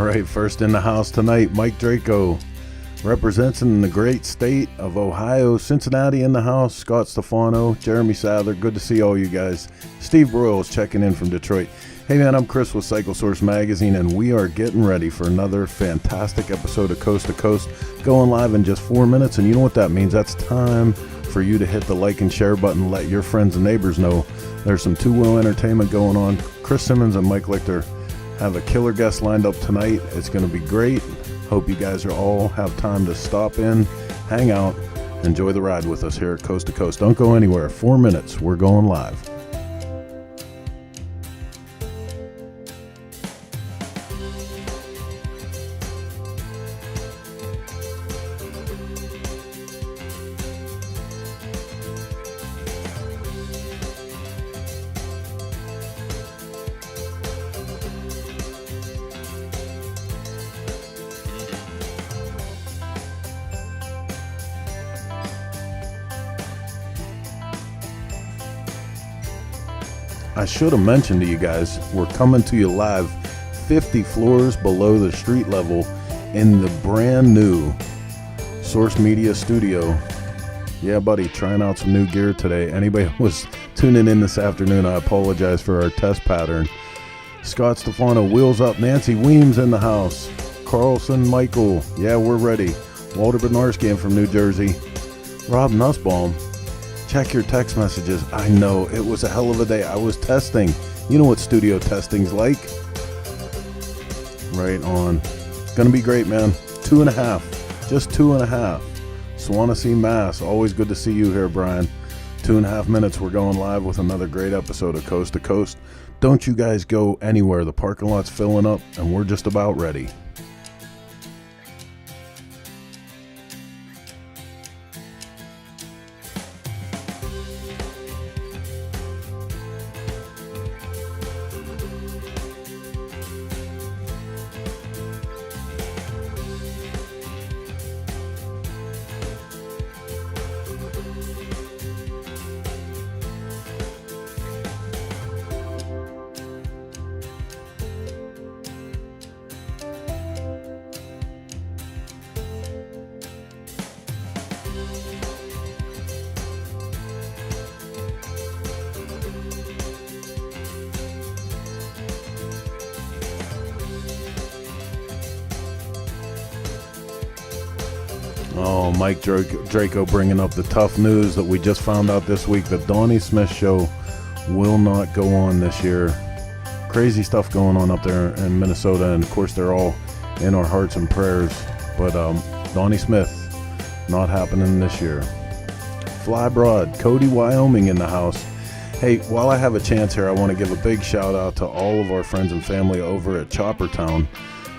right, first in the house tonight, Mike Draco, representing the great state of Ohio. Cincinnati in the house, Scott Stefano, Jeremy Sadler, good to see all you guys. Steve Broyles checking in from Detroit. Hey man, I'm Chris with Cycle Source Magazine, and we are getting ready for another fantastic episode of Coast to Coast, going live in just 4 minutes. And you know what that means? That's time for you to hit the like and share button, let your friends and neighbors know there's some two-wheel entertainment going on. Chris Simmons and Mike Lichter have a killer guest lined up tonight. It's going to be great. Hope you guys are all have time to stop in, hang out, enjoy the ride with us here at Coast to Coast. Don't go anywhere. 4 minutes. We're going live. I should have mentioned to you guys, we're coming to you live 50 floors below the street level in the brand new Source Media studio. Yeah, buddy, trying out some new gear today. Anybody who was tuning in this afternoon, I apologize for our test pattern. Scott Stefano, wheels up. Nancy Weems in the house. Carlson Michael, yeah, we're ready. Walter Bednarski from New Jersey. Rob Nussbaum. Check your text messages. I know, it was a hell of a day. I was testing. You know what studio testing's like. Right on. It's going to be great, man. 2.5. Just 2.5. Swansea, Mass. Always good to see you here, Brian. 2.5 minutes. We're going live with another great episode of Coast to Coast. Don't you guys go anywhere. The parking lot's filling up, and we're just about ready. Oh, Mike Draco bringing up the tough news that we just found out this week. The Donnie Smith show will not go on this year. Crazy stuff going on up there in Minnesota, and of course they're all in our hearts and prayers. But Donnie Smith, not happening this year. Fly Broad, Cody, Wyoming in the house. Hey, while I have a chance here, I want to give a big shout out to all of our friends and family over at Choppertown.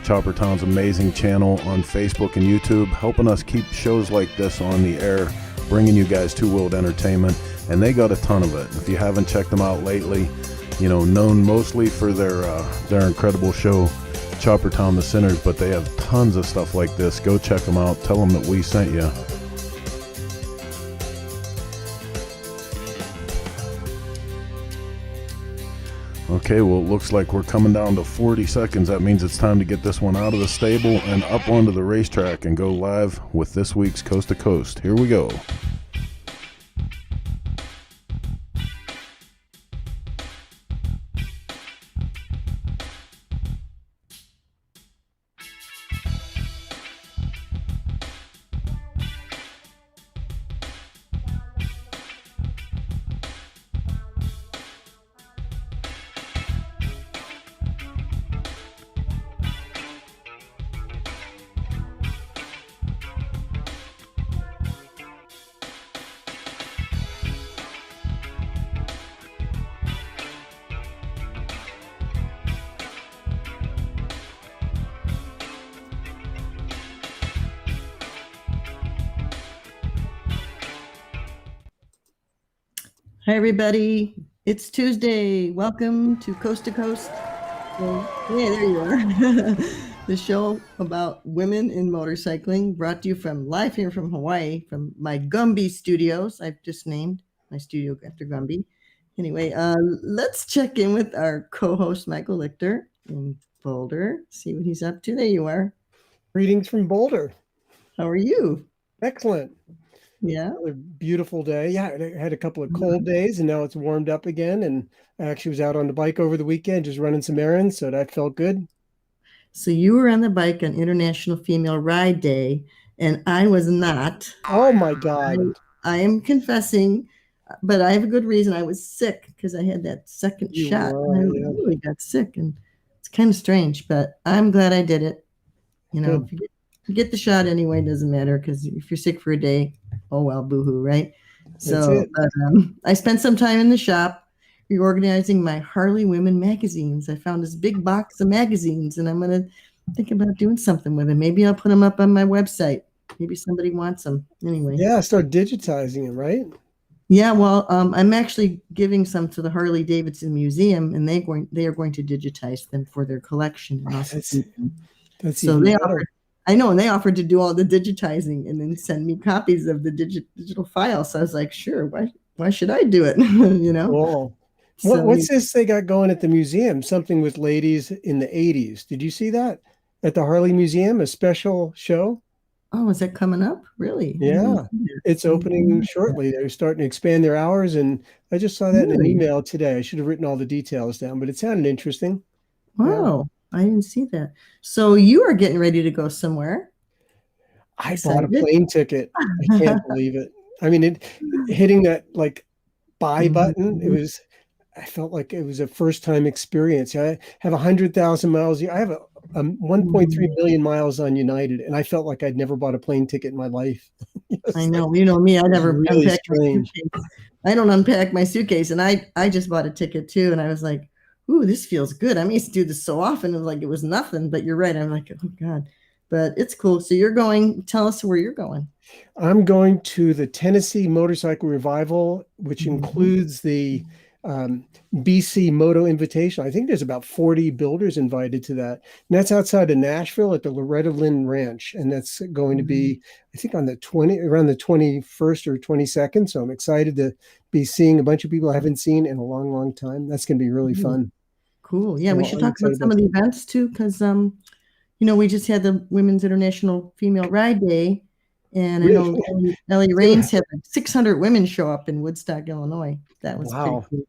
Choppertown's amazing channel on Facebook and YouTube, helping us keep shows like this on the air, bringing you guys two-wheeled entertainment, and they got a ton of it. If you haven't checked them out lately, you know, known mostly for their incredible show, Choppertown the Sinners, but they have tons of stuff like this. Go check them out. Tell them that we sent you. Okay, well, it looks like we're coming down to 40 seconds. That means it's time to get this one out of the stable and up onto the racetrack and go live with this week's Coast to Coast. Here we go. Hi, everybody. It's Tuesday. Welcome to Coast. Yeah, there you are. The show about women in motorcycling, brought to you live here from Hawaii, from my Gumby studios. I've just named my studio after Gumby. Anyway, let's check in with our co-host, Michael Lichter, and Boulder. See what he's up to. There you are. Greetings from Boulder. How are you? Excellent. Yeah. Another beautiful day. Yeah, I had a couple of cold days and now it's warmed up again. And I actually was out on the bike over the weekend, just running some errands. So that felt good. So you were on the bike on International Female Ride Day, and I was not. Oh my God. I am confessing, but I have a good reason. I was sick because I had that second You shot. were, I yeah. really got sick, and it's kind of strange, but I'm glad I did it. You know, Good. if you get the shot anyway, it doesn't matter, because if you're sick for a day, oh well, boohoo, right? That's So it. I spent some time in the shop reorganizing my Harley Women magazines. I found this big box of magazines, and I'm going to think about doing something with them. Maybe I'll put them up on my website. Maybe somebody wants them. Anyway. Yeah, start digitizing them, right? Yeah, well, I'm actually giving some to the Harley Davidson Museum, and they are going to digitize them for their collection. And also That's so even they better. I know, and they offered to do all the digitizing and then send me copies of the digital files. So I was like, sure, why should I do it? You know? Cool. So What's this they got going at the museum? Something with ladies in the 80s. Did you see that at the Harley Museum? A special show? Oh, is that coming up? Really? Yeah, it's opening shortly. They're starting to expand their hours, and I just saw that in an Really? email today. I should have written all the details down, but it sounded interesting. Wow, I didn't see that. So you are getting ready to go somewhere. I bought a Excited? plane ticket. I can't believe it. I mean, hitting that like buy button, I felt like it was a first time experience. I have 100,000 miles. I have a 1.3 million miles on United, and I felt like I'd never bought a plane ticket in my life. I know, you know me. I never really unpack my strange. suitcase. I don't unpack my suitcase, and I just bought a ticket too, and I was like, "Ooh, this feels good." I used to do this so often, it was like it was nothing. But you're right. I'm like, "Oh God," but it's cool. So you're going. Tell us where you're going. I'm going to the Tennessee Motorcycle Revival, which includes the BC Moto Invitation. I think there's about 40 builders invited to that. And that's outside of Nashville at the Loretta Lynn Ranch. And that's going to be, I think, on around the 21st or 22nd. So I'm excited to be seeing a bunch of people I haven't seen in a long, long time. That's going to be really fun. Cool. Yeah, So we should talk about some of the events too, because you know, we just had the Women's International Female Ride Day, and I know Ellie Raines had like 600 women show up in Woodstock, Illinois. That was pretty cool.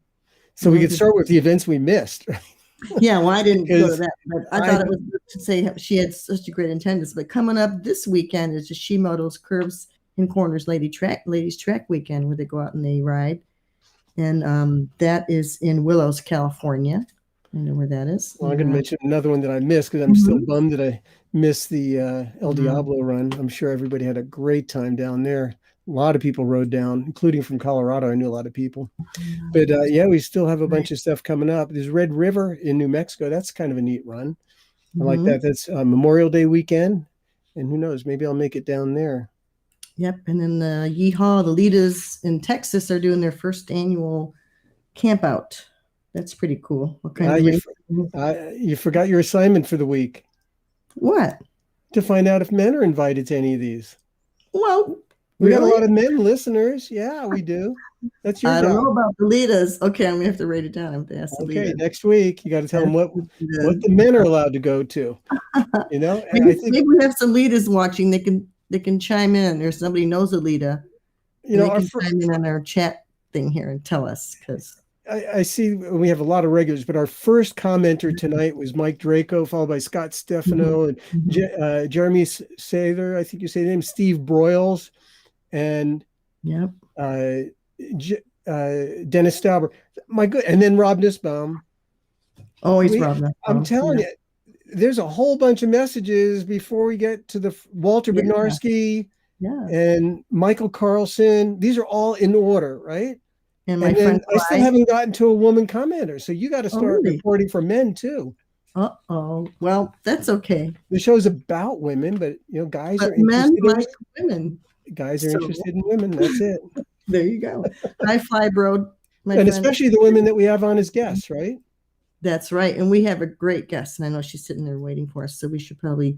So we could start with the events we missed. Yeah, well, I didn't go to that, but I thought it was good to say she had such a great attendance. But coming up this weekend is the Shimoto's Curves and Corners Ladies Track Weekend, where they go out and they ride, and that is in Willows, California. I know where that is. Well, I'm going to mention another one that I missed because I'm still bummed that I missed the El Diablo run. I'm sure everybody had a great time down there. A lot of people rode down, including from Colorado. I knew a lot of people. But yeah, we still have a bunch of stuff coming up. There's Red River in New Mexico. That's kind of a neat run. I like that. That's Memorial Day weekend. And who knows, maybe I'll make it down there. Yep. And then the Yeehaw, the Litas in Texas are doing their first annual camp out. That's pretty cool. What kind of you forgot your assignment for the week. What? To find out if men are invited to any of these. Well, we got a lot of men listeners. Yeah, we do. That's your job. I don't know about the Litas. Okay, I'm gonna have to write it down. I have to ask the Okay, Litas. next week you got to tell them what the men are allowed to go to. You know, maybe we have some Litas watching. They can chime in, or somebody knows a Lita. You know, they can chime in on our chat thing here and tell us, because I see we have a lot of regulars, but our first commenter tonight was Mike Draco, followed by Scott Stefano and Jeremy Sather. I think you say the name, Steve Broyles, and Dennis Stauber. And then Rob Nussbaum. Always Rob Nussbaum. I'm telling you, there's a whole bunch of messages before we get to the Walter Bednarski and Michael Carlson. These are all in order, right? And then I still haven't gotten to a woman commenter. So you got to start reporting for men too. Well, that's okay. The show's about women, but you know, guys are interested men like women. Guys are interested in women. That's it. There you go. Hi, Flybro. And especially the women that we have on as guests, right? That's right. And we have a great guest, and I know she's sitting there waiting for us, so we should probably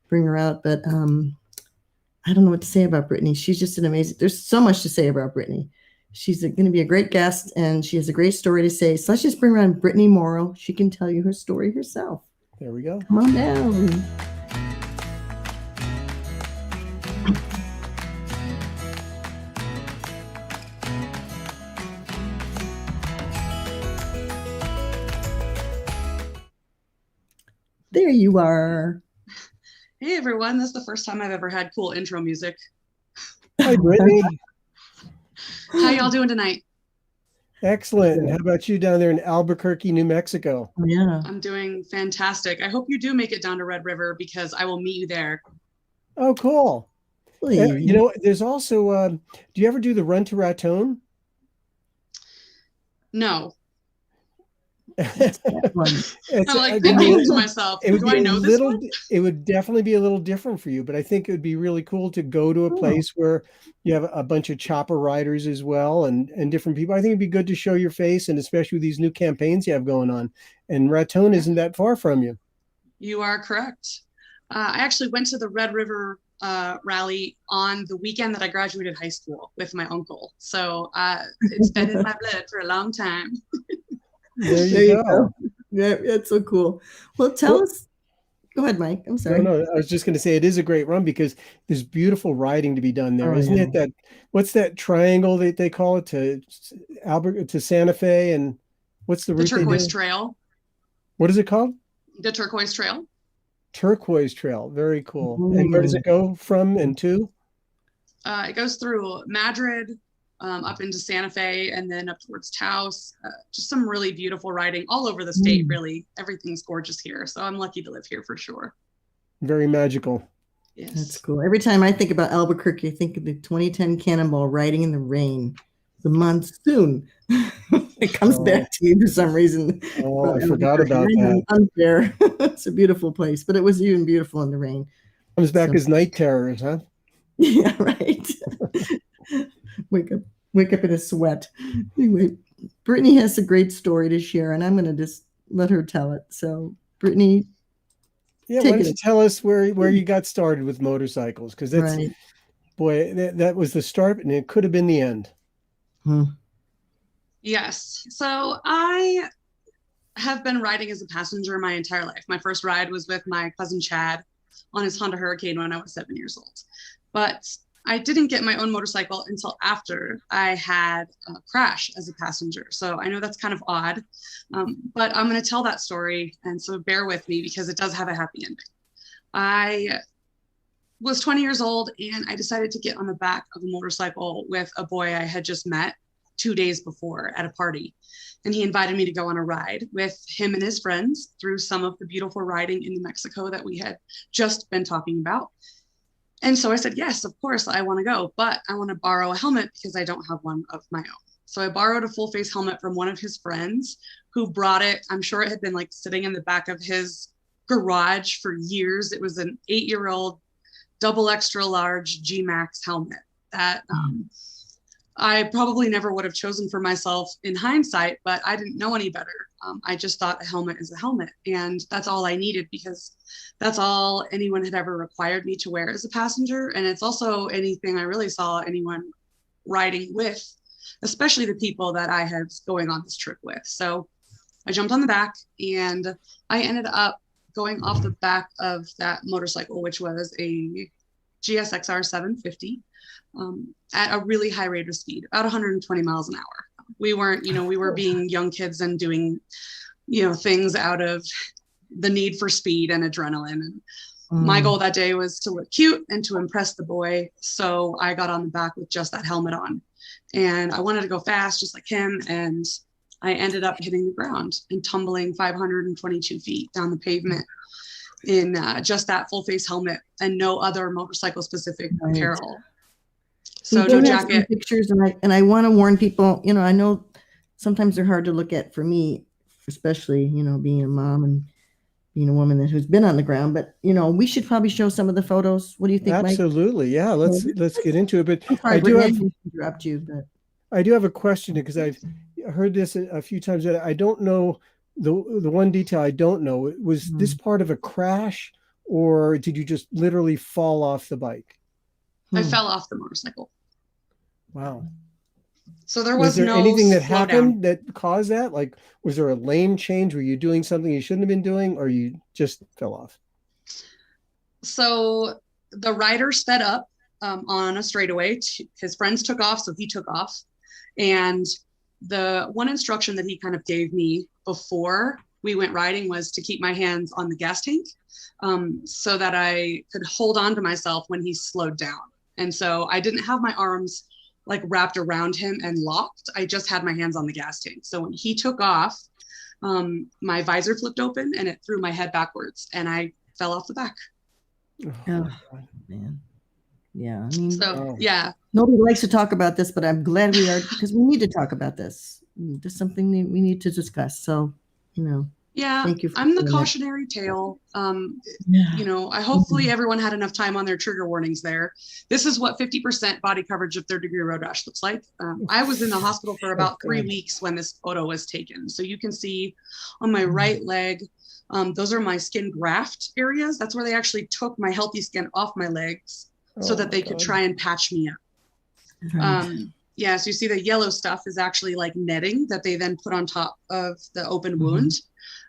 bring her out. But I don't know what to say about Brittany. She's just an amazing. There's so much to say about Brittany. She's going to be a great guest, and she has a great story to say. So let's just bring around Brittany Morrow. She can tell you her story herself. There we go. Come on down. There you are. Hey everyone, this is the first time I've ever had cool intro music. Hi, Brittany. How y'all doing tonight? Excellent. And how about you down there in Albuquerque, New Mexico? Yeah. I'm doing fantastic. I hope you do make it down to Red River because I will meet you there. Oh, cool. Please. You know, there's also, do you ever do the Run to Raton? No. It's, I'm like thinking to myself, do I know this one? It would definitely be a little different for you, but I think it would be really cool to go to a place where you have a bunch of chopper riders as well and different people. I think it'd be good to show your face, and especially with these new campaigns you have going on. And Raton isn't that far from you. You are correct. I actually went to the Red River rally on the weekend that I graduated high school with my uncle. So it's been in my blood for a long time. There you go. Yeah, that's so cool. Well, tell us. Go ahead, Mike. I'm sorry. No, I was just going to say it is a great run because there's beautiful riding to be done there, isn't it? That what's that triangle that they call it to Santa Fe, and what's the route? The Turquoise Trail. What is it called? The Turquoise Trail. Turquoise Trail. Very cool. And where does it go from and to? It goes through Madrid, up into Santa Fe, and then up towards Taos. Just some really beautiful riding all over the state, really. Everything's gorgeous here. So I'm lucky to live here for sure. Very magical. Yes. That's cool. Every time I think about Albuquerque, I think of the 2010 Cannonball riding in the rain. The monsoon. It comes back to me for some reason. Oh, I forgot about that. Unfair. It's a beautiful place, but it was even beautiful in the rain. Comes back as night terrors, huh? Yeah, right. Wake up in a sweat. Anyway, Brittany has a great story to share, and I'm going to just let her tell it. So, Brittany, why don't you tell us where you got started with motorcycles? Because that's boy, that was the start, and it could have been the end. Yes. So I have been riding as a passenger my entire life. My first ride was with my cousin Chad on his Honda Hurricane when I was 7 years old. But I didn't get my own motorcycle until after I had a crash as a passenger. So I know that's kind of odd, but I'm going to tell that story. And so bear with me because it does have a happy ending. I was 20 years old and I decided to get on the back of a motorcycle with a boy I had just met 2 days before at a party. And he invited me to go on a ride with him and his friends through some of the beautiful riding in New Mexico that we had just been talking about. And so I said, yes, of course, I want to go, but I want to borrow a helmet because I don't have one of my own. So I borrowed a full face helmet from one of his friends who brought it. I'm sure it had been like sitting in the back of his garage for years. It was an 8-year-old double extra large G Max helmet that I probably never would have chosen for myself in hindsight, but I didn't know any better. I just thought a helmet is a helmet, and that's all I needed because that's all anyone had ever required me to wear as a passenger. And it's also anything I really saw anyone riding with, especially the people that I had going on this trip with. So I jumped on the back and I ended up going off the back of that motorcycle, which was a GSXR 750. At a really high rate of speed, about 120 miles an hour. We weren't, we were being young kids and doing, things out of the need for speed and adrenaline. And my goal that day was to look cute and to impress the boy. So I got on the back with just that helmet on. And I wanted to go fast, just like him. And I ended up hitting the ground and tumbling 522 feet down the pavement in just that full face helmet and no other motorcycle specific apparel. So no jacket. Pictures, and I want to warn people. I know sometimes they're hard to look at for me, especially being a mom and being a woman who's been on the ground. But we should probably show some of the photos. What do you think, Mike? Absolutely, yeah. Let's get into it. But I do have to interrupt you, but I do have a question because I've heard this a few times. That I don't know the one detail I don't know. Was this part of a crash, or did you just literally fall off the bike? I fell off the motorcycle. Wow. So there Was was there no anything that slowdown. happened that caused that? Like, was there a lane change? Were you doing something you shouldn't have been doing, or you just fell off? So the rider sped up on a straightaway. His friends took off, so he took off. And the one instruction that he kind of gave me before we went riding was to keep my hands on the gas tank, so that I could hold on to myself when he slowed down. And so I didn't have my arms like wrapped around him and locked. I just had my hands on the gas tank. So when he took off, my visor flipped open and it threw my head backwards and I fell off the back. Oh, man. Yeah. I mean, So yeah. Nobody likes to talk about this, but I'm glad we are, because we need to talk about this. This is something that we need to discuss. So, Yeah, thank you. I'm the cautionary tale. I hopefully everyone had enough time on their trigger warnings there. This is what 50% body coverage of third-degree road rash looks like. I was in the hospital for about 3 weeks when this photo was taken. So you can see on my right leg, those are my skin graft areas. That's where they actually took my healthy skin off my legs so that they could try and patch me up. Right. Yeah, so you see the yellow stuff is actually like netting that they then put on top of the open wound.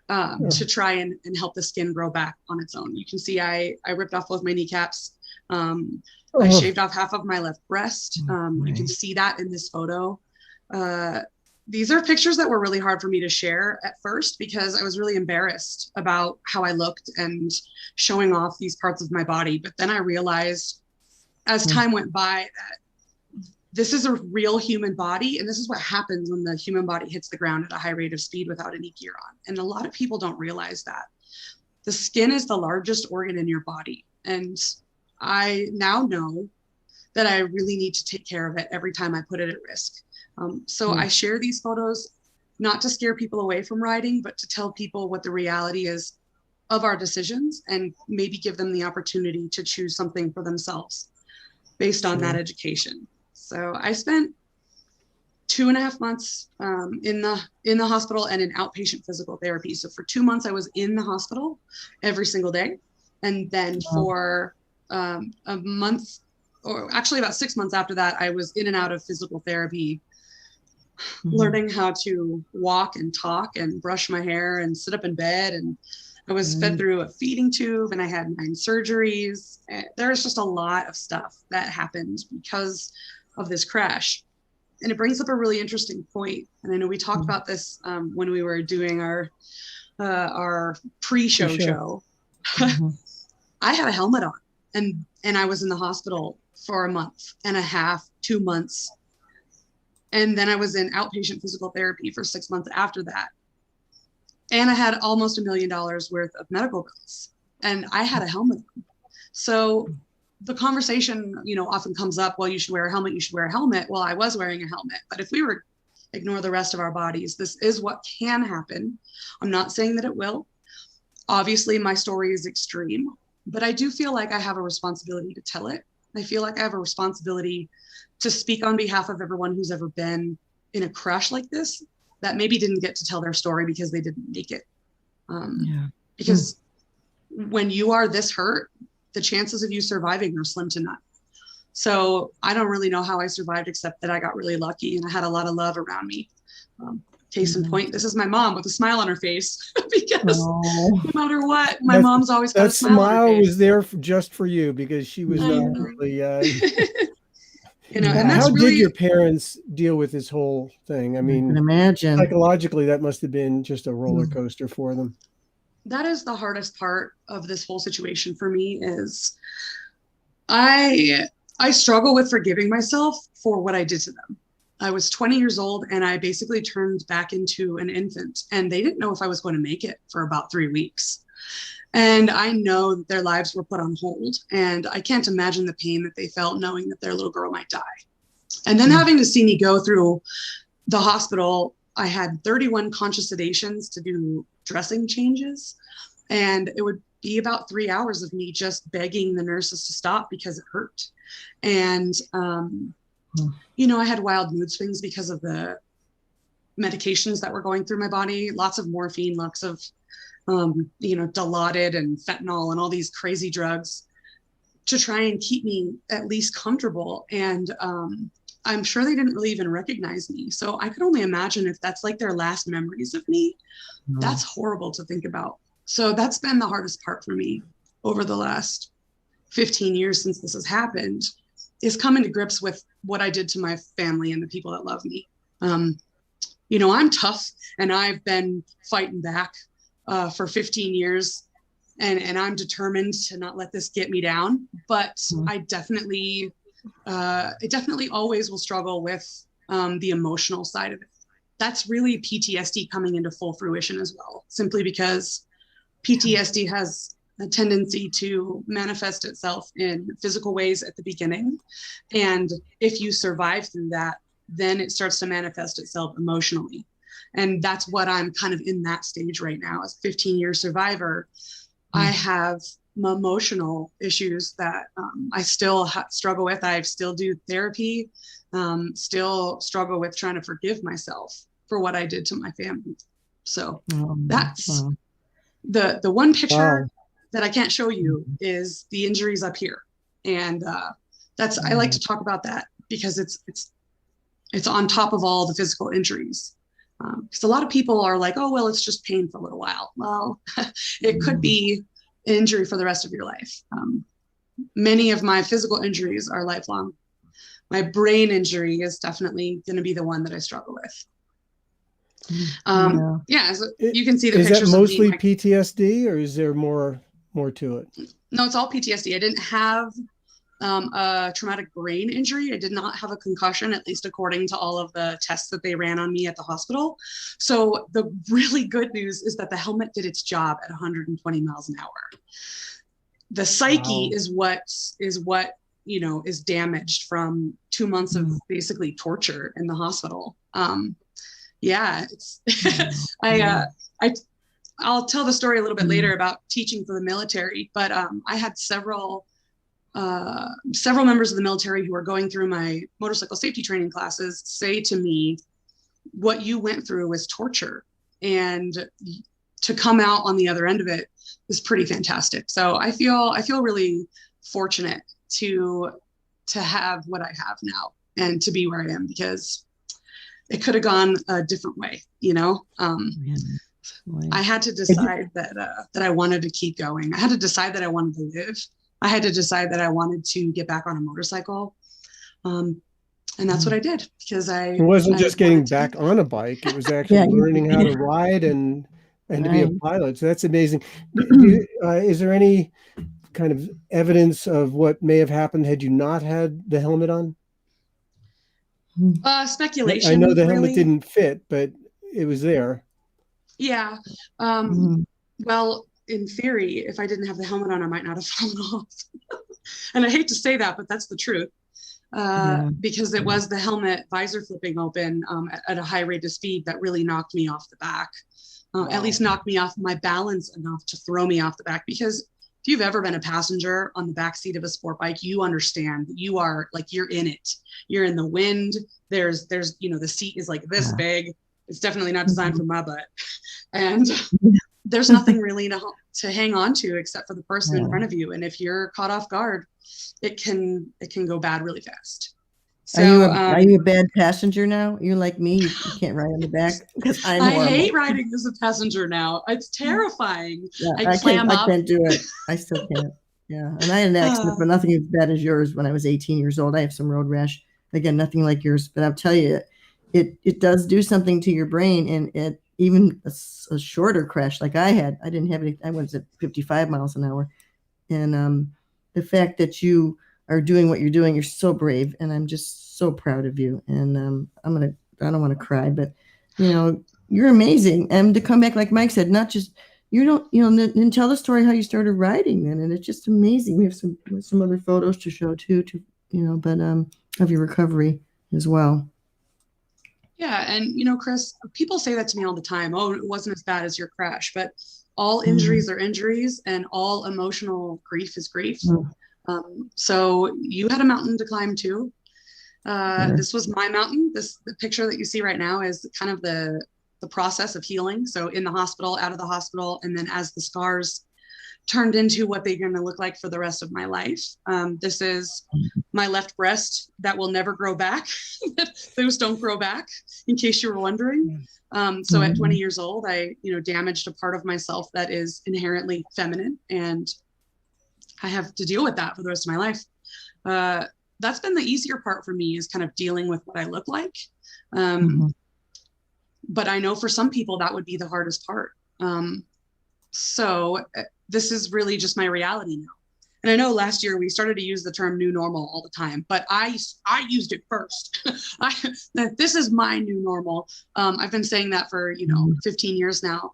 To try and help the skin grow back on its own. You can see I ripped off both my kneecaps. I shaved off half of my left breast. You can see that in this photo. These are pictures that were really hard for me to share at first because I was really embarrassed about how I looked and showing off these parts of my body. But then I realized as time went by that this is a real human body, and this is what happens when the human body hits the ground at a high rate of speed without any gear on. And a lot of people don't realize that. The skin is the largest organ in your body. And I now know that I really need to take care of it every time I put it at risk. So I share these photos, not to scare people away from riding, but to tell people what the reality is of our decisions and maybe give them the opportunity to choose something for themselves based on that education. So I spent 2.5 months in the hospital and in outpatient physical therapy. So for 2 months, I was in the hospital every single day. And then for a month, or actually about 6 months after that, I was in and out of physical therapy, learning how to walk and talk and brush my hair and sit up in bed. And I was fed through a feeding tube and I had 9 surgeries. There's just a lot of stuff that happened because of this crash. And it brings up a really interesting point. And I know we talked about this when we were doing our pre-show show. I had a helmet on and I was in the hospital for a month and a half, 2 months. And then I was in outpatient physical therapy for 6 months after that. And I had almost $1 million worth of medical bills and I had a helmet on. So the conversation, often comes up, well, you should wear a helmet, you should wear a helmet. Well, I was wearing a helmet, but if we were ignore the rest of our bodies, this is what can happen. I'm not saying that it will. Obviously, my story is extreme, but I do feel like I have a responsibility to tell it. I feel like I have a responsibility to speak on behalf of everyone who's ever been in a crash like this that maybe didn't get to tell their story because they didn't make it. Because when you are this hurt, the chances of you surviving are slim to none. So I don't really know how I survived, except that I got really lucky and I had a lot of love around me. Case in point, this is my mom with a smile on her face because no matter what, my mom's always got a smile on her face. Was there just for you because she was not really. And that's how did your parents deal with this whole thing? I mean, I can imagine psychologically that must have been just a roller coaster for them. That is the hardest part of this whole situation for me is I struggle with forgiving myself for what I did to them. I was 20 years old and I basically turned back into an infant and they didn't know if I was going to make it for about 3 weeks. And I know that their lives were put on hold and I can't imagine the pain that they felt knowing that their little girl might die. And then having to see me go through the hospital, I had 31 conscious sedations to do dressing changes. And it would be about 3 hours of me just begging the nurses to stop because it hurt. And, I had wild mood swings because of the medications that were going through my body, lots of morphine, lots of, Dilaudid and fentanyl and all these crazy drugs to try and keep me at least comfortable. And I'm sure they didn't really even recognize me. So I could only imagine if that's like their last memories of me. That's horrible to think about. So that's been the hardest part for me over the last 15 years since this has happened, is coming to grips with what I did to my family and the people that love me. You know, I'm tough, and I've been fighting back for 15 years, and I'm determined to not let this get me down. But I definitely always will struggle with the emotional side of it. That's really PTSD coming into full fruition as well, simply because PTSD has a tendency to manifest itself in physical ways at the beginning. And if you survive through that, then it starts to manifest itself emotionally. And that's what I'm kind of in that stage right now. As a 15-year survivor, I have emotional issues that I still struggle with. I still do therapy, still struggle with trying to forgive myself for what I did to my family. So that's the one picture that I can't show you is the injuries up here. And that's, I like to talk about that because it's on top of all the physical injuries. Because a lot of people are like, oh, well, it's just pain for a little while. Well, it could be injury for the rest of your life. Many of my physical injuries are lifelong. My brain injury is definitely going to be the one that I struggle with. Yeah, so you can see the pictures. Is that mostly PTSD, or is there more to it? No, it's all PTSD. I didn't have a traumatic brain injury. I did not have a concussion, at least according to all of the tests that they ran on me at the hospital. So the really good news is that the helmet did its job at 120 miles an hour. The psyche is what you know is damaged from 2 months of basically torture in the hospital. Yeah, it's I'll tell the story a little bit later about teaching for the military, but I had several members of the military who were going through my motorcycle safety training classes say to me, what you went through was torture, and to come out on the other end of it is pretty fantastic. So I feel really fortunate to have what I have now and to be where I am, because it could have gone a different way, you know. I had to decide that I wanted to keep going. I had to decide that I wanted to live. I had to decide that I wanted to get back on a motorcycle. And that's what I did, because it wasn't just getting back on a bike. It was actually learning how to ride and to be a pilot. So that's amazing. Is there any kind of evidence of what may have happened had you not had the helmet on? Speculation. I know the helmet didn't fit, but it was there. Yeah. Well, in theory, if I didn't have the helmet on, I might not have fallen off. And I hate to say that, but that's the truth. Because it was the helmet visor flipping open at a high rate of speed that really knocked me off the back. At least knocked me off my balance enough to throw me off the back. Because if you've ever been a passenger on the back seat of a sport bike, you understand that you are like, you're in it. You're in the wind. There's, you know, the seat is like this big. It's definitely not designed for my butt. And there's nothing really to hang on to except for the person in front of you. And if you're caught off guard, it can go bad really fast. So, are you a bad passenger now? You're like me. You can't ride on the back, because I hate riding as a passenger now. It's terrifying. Yeah, I can't do it. I still can't. Yeah. And I had an accident, but nothing as bad as yours when I was 18 years old. I have some road rash. Again, nothing like yours, but I'll tell you, it does do something to your brain. And it even a shorter crash like I had, I didn't have any, I was at 55 miles an hour. And the fact that you are doing what you're doing, you're so brave, and I'm just so proud of you. And I don't want to cry, but you know, you're amazing. And to come back, like Mike said, not just, and tell the story how you started riding then, and it's just amazing. We have some other photos to show too, but of your recovery as well. Yeah, and Chris, people say that to me all the time. Oh, it wasn't as bad as your crash, but all injuries are injuries, and all emotional grief is grief. So you had a mountain to climb too. This was my mountain. The picture that you see right now is kind of the process of healing. So in the hospital, out of the hospital, and then as the scars turned into what they're going to look like for the rest of my life. This is my left breast that will never grow back. Those don't grow back, in case you were wondering. So at 20 years old, I, damaged a part of myself that is inherently feminine, and I have to deal with that for the rest of my life. That's been the easier part for me, is kind of dealing with what I look like. But I know for some people that would be the hardest part. So this is really just my reality now. And I know last year we started to use the term new normal all the time, but I used it first. This is my new normal. I've been saying that for, 15 years now.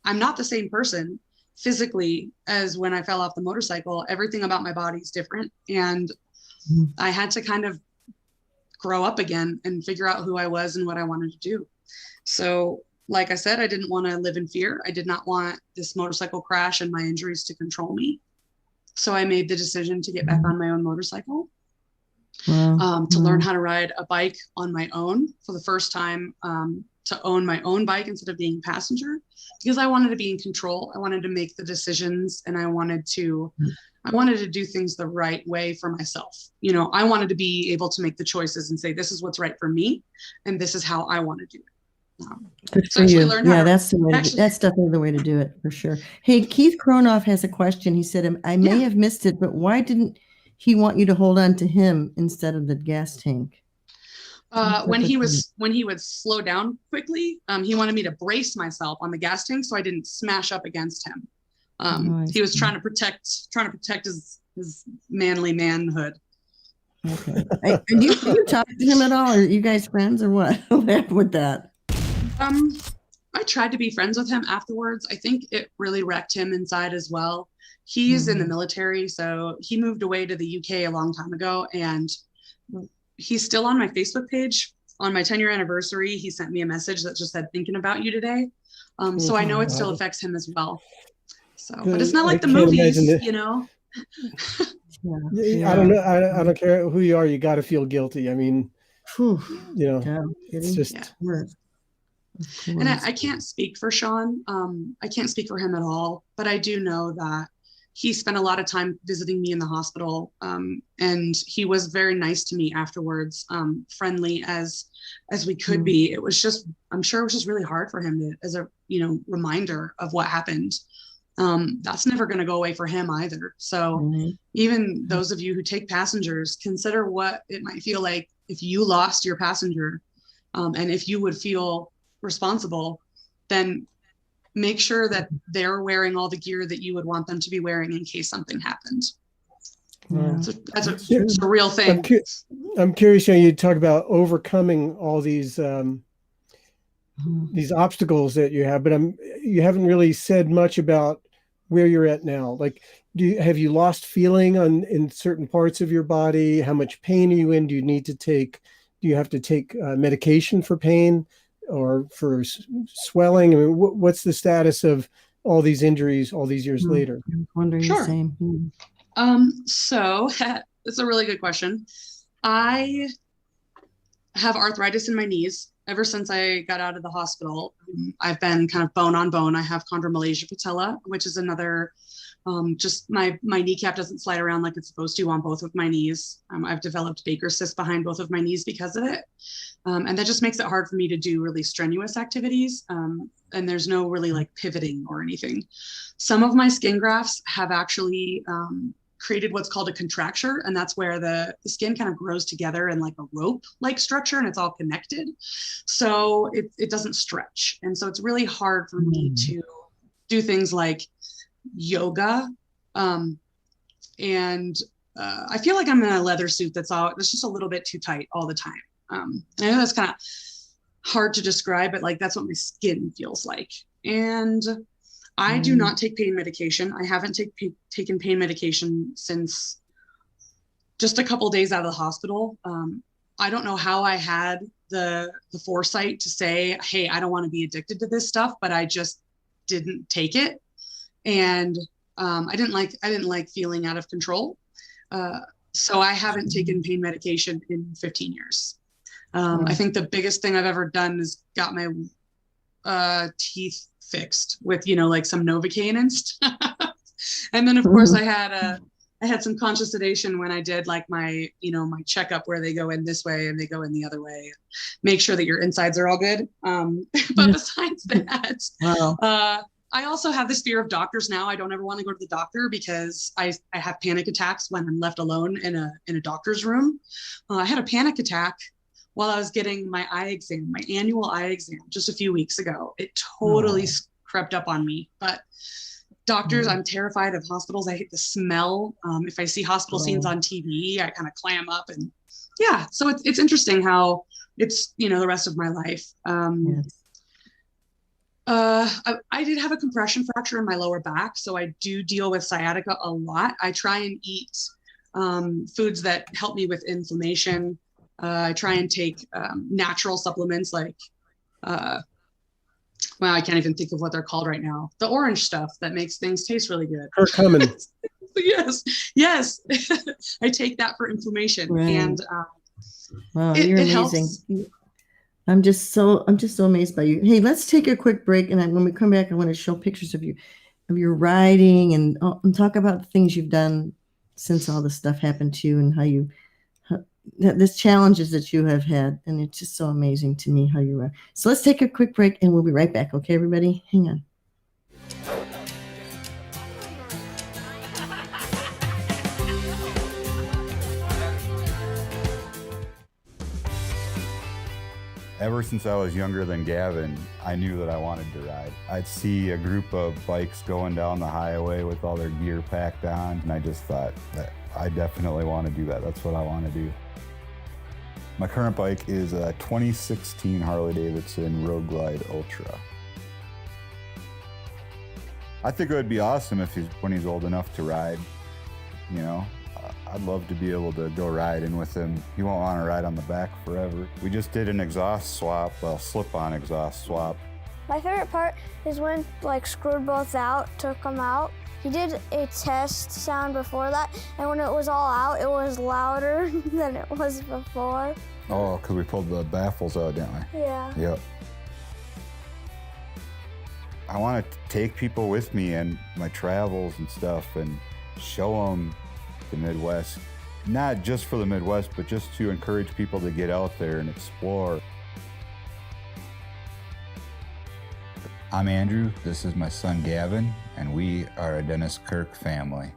I'm not the same person physically as when I fell off the motorcycle. Everything about my body is different. And I had to kind of grow up again and figure out who I was and what I wanted to do. So like I said, I didn't want to live in fear. I did not want this motorcycle crash and my injuries to control me. So I made the decision to get back on my own motorcycle, to learn how to ride a bike on my own for the first time, to own my own bike instead of being a passenger, because I wanted to be in control. I wanted to make the decisions, and I wanted to do things the right way for myself. I wanted to be able to make the choices and say, this is what's right for me, and this is how I want to do it. Good for you. Yeah, that's the way. That's definitely the way to do it, for sure. Hey, Keith Kronoff has a question. He said, I may have missed it, but why didn't he want you to hold on to him instead of the gas tank? When he would slow down quickly, he wanted me to brace myself on the gas tank so I didn't smash up against him. He was trying to protect his manly manhood. Okay. And do you talk to him at all? Are you guys friends, or what? What happened with that? I tried to be friends with him afterwards. I think it really wrecked him inside as well. He's in the military, so he moved away to the UK a long time ago, and he's still on my Facebook page. On my 10-year anniversary, he sent me a message that just said, thinking about you today. So I know it still affects him as well. So, but it's not like the movies, Yeah. I don't know. I don't care who you are. You got to feel guilty. I mean, it's just. And I can't speak for Sean. I can't speak for him at all, but I do know that he spent a lot of time visiting me in the hospital. And he was very nice to me afterwards, friendly as we could be. It was just, I'm sure it was just really hard for him as a, reminder of what happened. That's never going to go away for him either. So even those of you who take passengers, consider what it might feel like if you lost your passenger, and if you would feel responsible, then make sure that they're wearing all the gear that you would want them to be wearing in case something happened. So it's a real thing. I'm curious, you talk about overcoming all these obstacles that you have, but you haven't really said much about where you're at now. Like, have you lost feeling in certain parts of your body? How much pain are you in? Do you have to take medication for pain or for swelling? I mean, what's the status of all these injuries all these years later? I'm wondering the same. So it's a really good question. I have arthritis in my knees. Ever since I got out of the hospital, I've been kind of bone on bone. I have chondromalacia patella, which is another, just my kneecap doesn't slide around like it's supposed to on both of my knees. I've developed Baker's cyst behind both of my knees because of it. And that just makes it hard for me to do really strenuous activities. And there's no really like pivoting or anything. Some of my skin grafts have actually created what's called a contracture, and that's where the skin kind of grows together in like a rope like structure, and it's all connected, so it doesn't stretch. And so it's really hard for me to do things like yoga, and I feel like I'm in a leather suit that's just a little bit too tight all the time. And I know that's kind of hard to describe, but like that's what my skin feels like. And I do not take pain medication. I haven't taken pain medication since just a couple of days out of the hospital. I don't know how I had the foresight to say, hey, I don't want to be addicted to this stuff, but I just didn't take it. And I didn't like feeling out of control. So I haven't taken pain medication in 15 years. I think the biggest thing I've ever done is got my teeth fixed with, like some Novocaine and stuff. And then of course I had some conscious sedation when I did like my, my checkup where they go in this way and they go in the other way, make sure that your insides are all good. But besides that, Wow. I also have this fear of doctors now. I don't ever want to go to the doctor because I have panic attacks when I'm left alone in a doctor's room. I had a panic attack while I was getting my eye exam, my annual eye exam, just a few weeks ago. It totally crept up on me. But doctors, I'm terrified of hospitals. I hate the smell. If I see hospital scenes on TV, I kind of clam up. And yeah, so it's interesting how it's, the rest of my life. I did have a compression fracture in my lower back, so I do deal with sciatica a lot. I try and eat foods that help me with inflammation. I try and take natural supplements like, I can't even think of what they're called right now. The orange stuff that makes things taste really good. Curcumin. Yes. I take that for inflammation, and wow, you're amazing. Helps. I'm just so amazed by you. Hey, let's take a quick break, and when we come back, I want to show pictures of your riding and talk about the things you've done since all this stuff happened to you and how this challenges that you have had, and it's just so amazing to me how you are. So let's take a quick break, and we'll be right back. Okay, everybody, hang on. Ever since I was younger than Gavin, I knew that I wanted to ride. I'd see a group of bikes going down the highway with all their gear packed on, and I just thought that I definitely want to do that. That's what I want to do. My current bike is a 2016 Harley-Davidson Road Glide Ultra. I think it would be awesome when he's old enough to ride, I'd love to be able to go riding with him. He won't want to ride on the back forever. We just did an exhaust swap, slip-on exhaust swap. My favorite part is when screwed both out, took them out. He did a test sound before that, and when it was all out, it was louder than it was before. Oh, because we pulled the baffles out, didn't we? Yeah. Yep. I want to take people with me in my travels and stuff and show them the Midwest. Not just for the Midwest, but just to encourage people to get out there and explore. I'm Andrew, this is my son Gavin, and we are a Dennis Kirk family.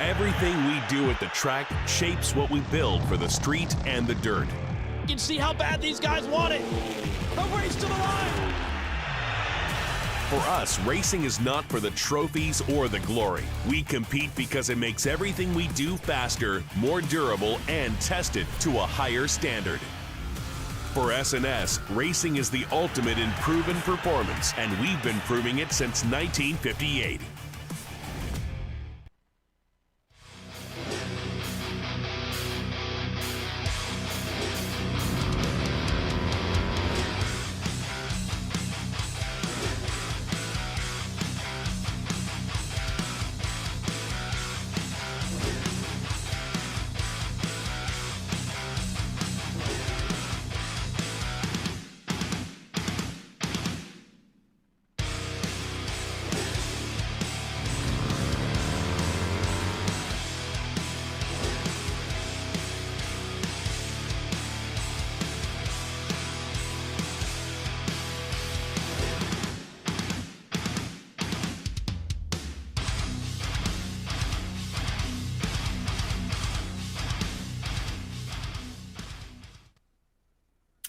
Everything we do at the track shapes what we build for the street and the dirt. You can see how bad these guys want it. The race to the line. For us, racing is not for the trophies or the glory. We compete because it makes everything we do faster, more durable, and tested to a higher standard. For S&S, racing is the ultimate in proven performance, and we've been proving it since 1958.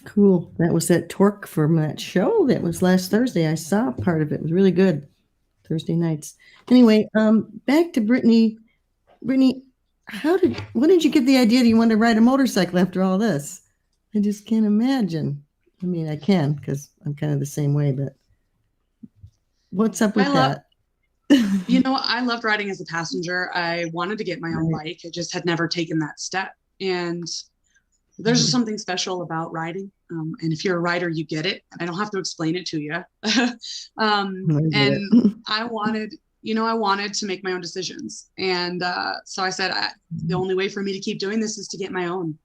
Cool. That was that torque from that show that was last Thursday. I saw part of it. It was really good. Thursday nights. Anyway, back to Brittany. Brittany, when did you get the idea that you wanted to ride a motorcycle after all this? I just can't imagine. I mean, I can because I'm kind of the same way, but what's up with that? I loved riding as a passenger. I wanted to get my own bike. I just had never taken that step. And there's just something special about riding. And if you're a rider, you get it. I don't have to explain it to you. And I wanted to make my own decisions. And so I said, the only way for me to keep doing this is to get my own.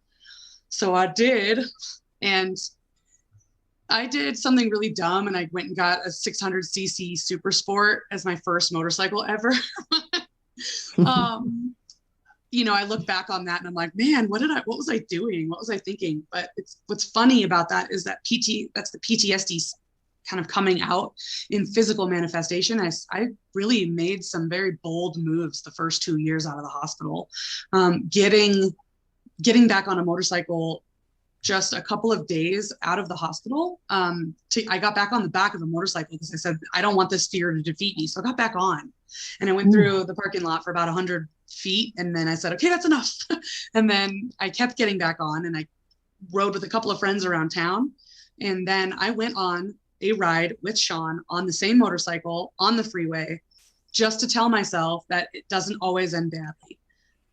So I did. And I did something really dumb and I went and got a 600cc Super Sport as my first motorcycle ever. I look back on that and I'm like, man, what was I doing? What was I thinking? But what's funny about that is that that's the PTSD kind of coming out in physical manifestation. I really made some very bold moves the first 2 years out of the hospital. Getting back on a motorcycle just a couple of days out of the hospital. I got back on the back of a motorcycle because I said, I don't want this fear to defeat me. So I got back on and I went through the parking lot for about 100 feet. And then I said, okay, that's enough. And then I kept getting back on and I rode with a couple of friends around town. And then I went on a ride with Sean on the same motorcycle on the freeway, just to tell myself that it doesn't always end badly.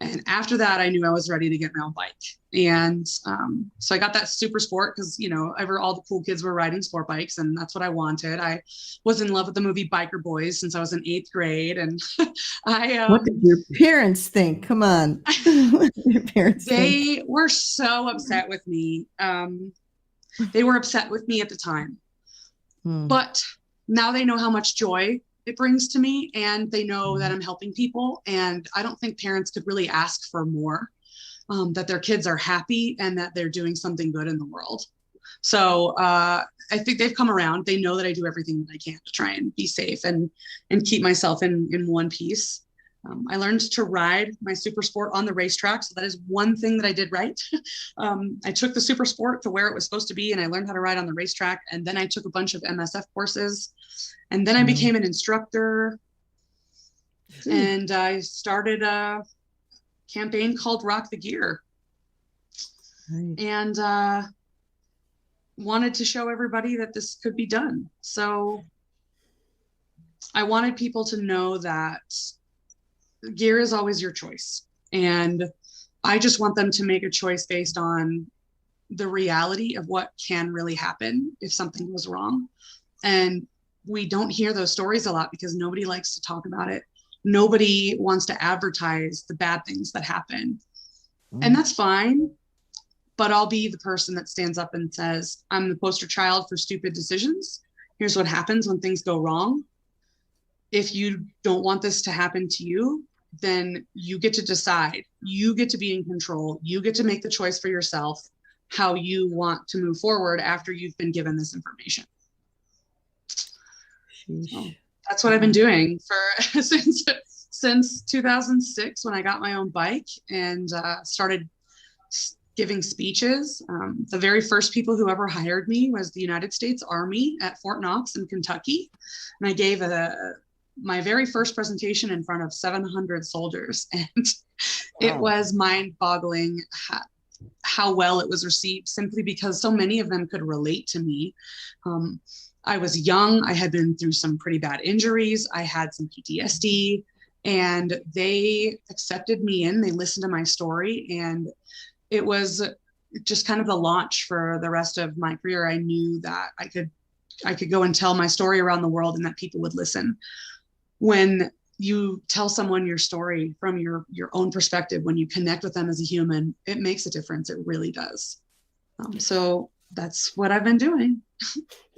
And after that, I knew I was ready to get my own bike. And so I got that Super Sport because, all the cool kids were riding sport bikes and that's what I wanted. I was in love with the movie Biker Boys since I was in 8th grade. And what did your parents think? Come on. Your parents they were so upset with me. They were upset with me at the time. But now they know how much joy it brings to me and they know that I'm helping people. And I don't think parents could really ask for more, that their kids are happy and that they're doing something good in the world. So I think they've come around. They know that I do everything that I can to try and be safe and keep myself in one piece. I learned to ride my Super Sport on the racetrack. So that is one thing that I did right. I took the Super Sport to where it was supposed to be and I learned how to ride on the racetrack. And then I took a bunch of MSF courses and then I became an instructor and I started a campaign called Rock the Gear and wanted to show everybody that this could be done. So I wanted people to know that gear is always your choice. And I just want them to make a choice based on the reality of what can really happen if something goes wrong. And we don't hear those stories a lot because nobody likes to talk about it. Nobody wants to advertise the bad things that happen. And that's fine. But I'll be the person that stands up and says, I'm the poster child for stupid decisions. Here's what happens when things go wrong. If you don't want this to happen to you, then you get to decide. You get to be in control. You get to make the choice for yourself how you want to move forward after you've been given this information. So that's what I've been doing for since 2006 when I got my own bike and started giving speeches. The very first people who ever hired me was the United States Army at Fort Knox in Kentucky. And I gave my very first presentation in front of 700 soldiers. And it was mind-boggling how well it was received, simply because so many of them could relate to me. I was young. I had been through some pretty bad injuries. I had some PTSD, and they accepted me in. They listened to my story, and it was just kind of the launch for the rest of my career. I knew that I could go and tell my story around the world and that people would listen. When you tell someone your story from your own perspective, when you connect with them as a human, it makes a difference. It really does. So that's what I've been doing.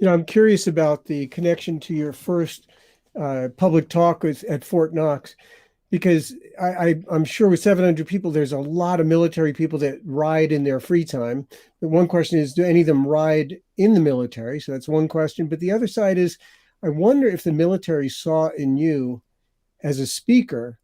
I'm curious about the connection to your first public talk at Fort Knox, because I'm sure with 700 people, there's a lot of military people that ride in their free time. But one question is, do any of them ride in the military? So that's one question. But the other side is, I wonder if the military saw in you as a speaker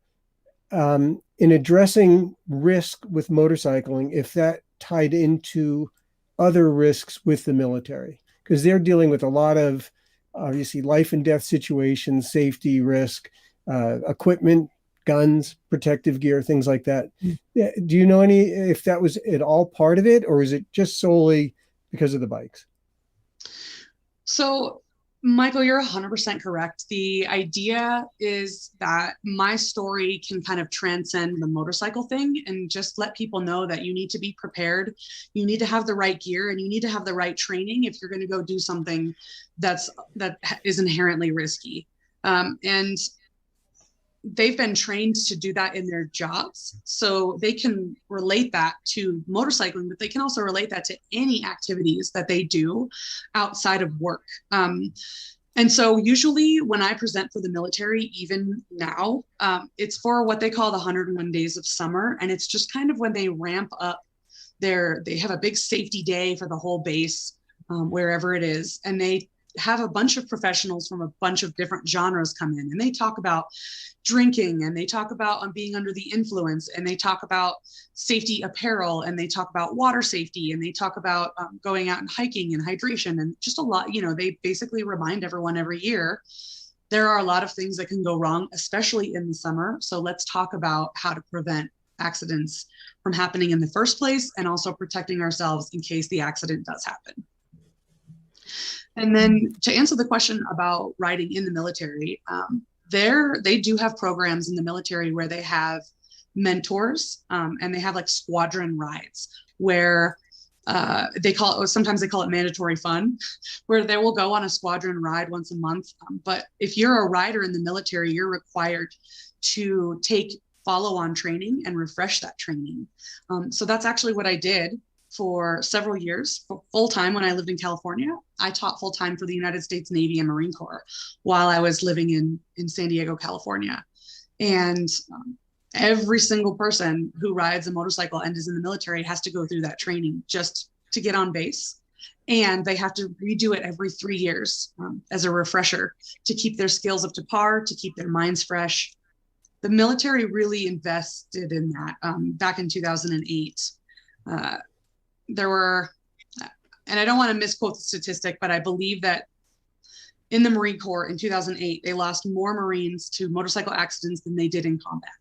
in addressing risk with motorcycling, if that tied into other risks with the military, because they're dealing with a lot of obviously life and death situations, safety risk, equipment, guns, protective gear, things like that. Do you know if that was at all part of it, or is it just solely because of the bikes? So Michael, you're 100% correct. The idea is that my story can kind of transcend the motorcycle thing and just let people know that you need to be prepared. You need to have the right gear and you need to have the right training if you're going to go do something that is inherently risky. And they've been trained to do that in their jobs. So they can relate that to motorcycling, but they can also relate that to any activities that they do outside of work. And so usually when I present for the military, even now, it's for what they call the 101 days of summer. And it's just kind of when they ramp up they have a big safety day for the whole base, wherever it is. And they have a bunch of professionals from a bunch of different genres come in, and they talk about drinking, and they talk about being under the influence, and they talk about safety apparel, and they talk about water safety, and they talk about going out and hiking and hydration, and just a lot. They basically remind everyone every year there are a lot of things that can go wrong, especially in the summer. So let's talk about how to prevent accidents from happening in the first place, and also protecting ourselves in case the accident does happen. And then to answer the question about riding in the military, they do have programs in the military where they have mentors, and they have like squadron rides where sometimes they call it mandatory fun, where they will go on a squadron ride once a month. But if you're a rider in the military, you're required to take follow-on training and refresh that training. So that's actually what I did for several years, full-time when I lived in California. I taught full-time for the United States Navy and Marine Corps while I was living in San Diego, California. And every single person who rides a motorcycle and is in the military has to go through that training just to get on base. And they have to redo it every 3 years as a refresher to keep their skills up to par, to keep their minds fresh. The military really invested in that back in 2008. There were, and I don't want to misquote the statistic, but I believe that in the Marine Corps in 2008, they lost more Marines to motorcycle accidents than they did in combat.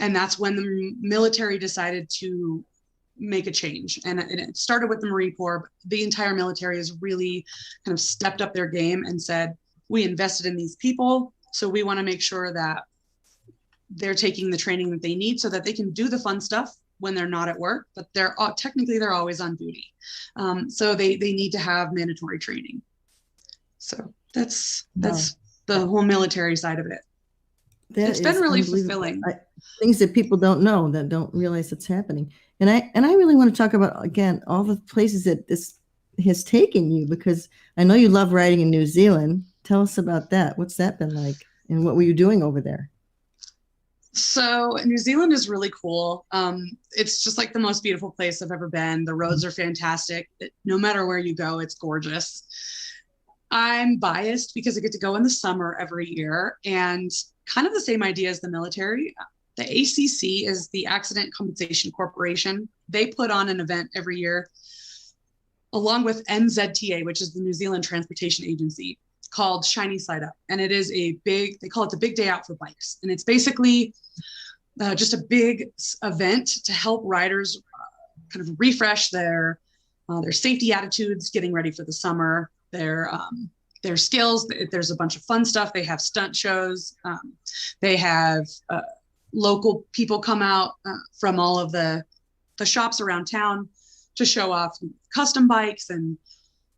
And that's when the military decided to make a change. And it started with the Marine Corps, but the entire military has really kind of stepped up their game and said, we invested in these people, so we want to make sure that they're taking the training that they need so that they can do the fun stuff when they're not at work, but they're always on duty. So they need to have mandatory training. So that's the whole military side of it. It's been really fulfilling. Things that people don't know, that don't realize it's happening. And I really want to talk about, again, all the places that this has taken you, because I know you love riding in New Zealand. Tell us about that. What's that been like? And what were you doing over there? So New Zealand is really cool. It's just like the most beautiful place I've ever been. The roads are fantastic. No matter where you go, it's gorgeous. I'm biased because I get to go in the summer every year, and kind of the same idea as the military. The ACC is the Accident Compensation Corporation. They put on an event every year along with NZTA, which is the New Zealand Transportation Agency, called Shiny Side Up. And it is they call it the big day out for bikes. And it's basically just a big event to help riders kind of refresh their safety attitudes, getting ready for the summer, their skills. There's a bunch of fun stuff. They have stunt shows. They have local people come out from all of the shops around town to show off custom bikes, and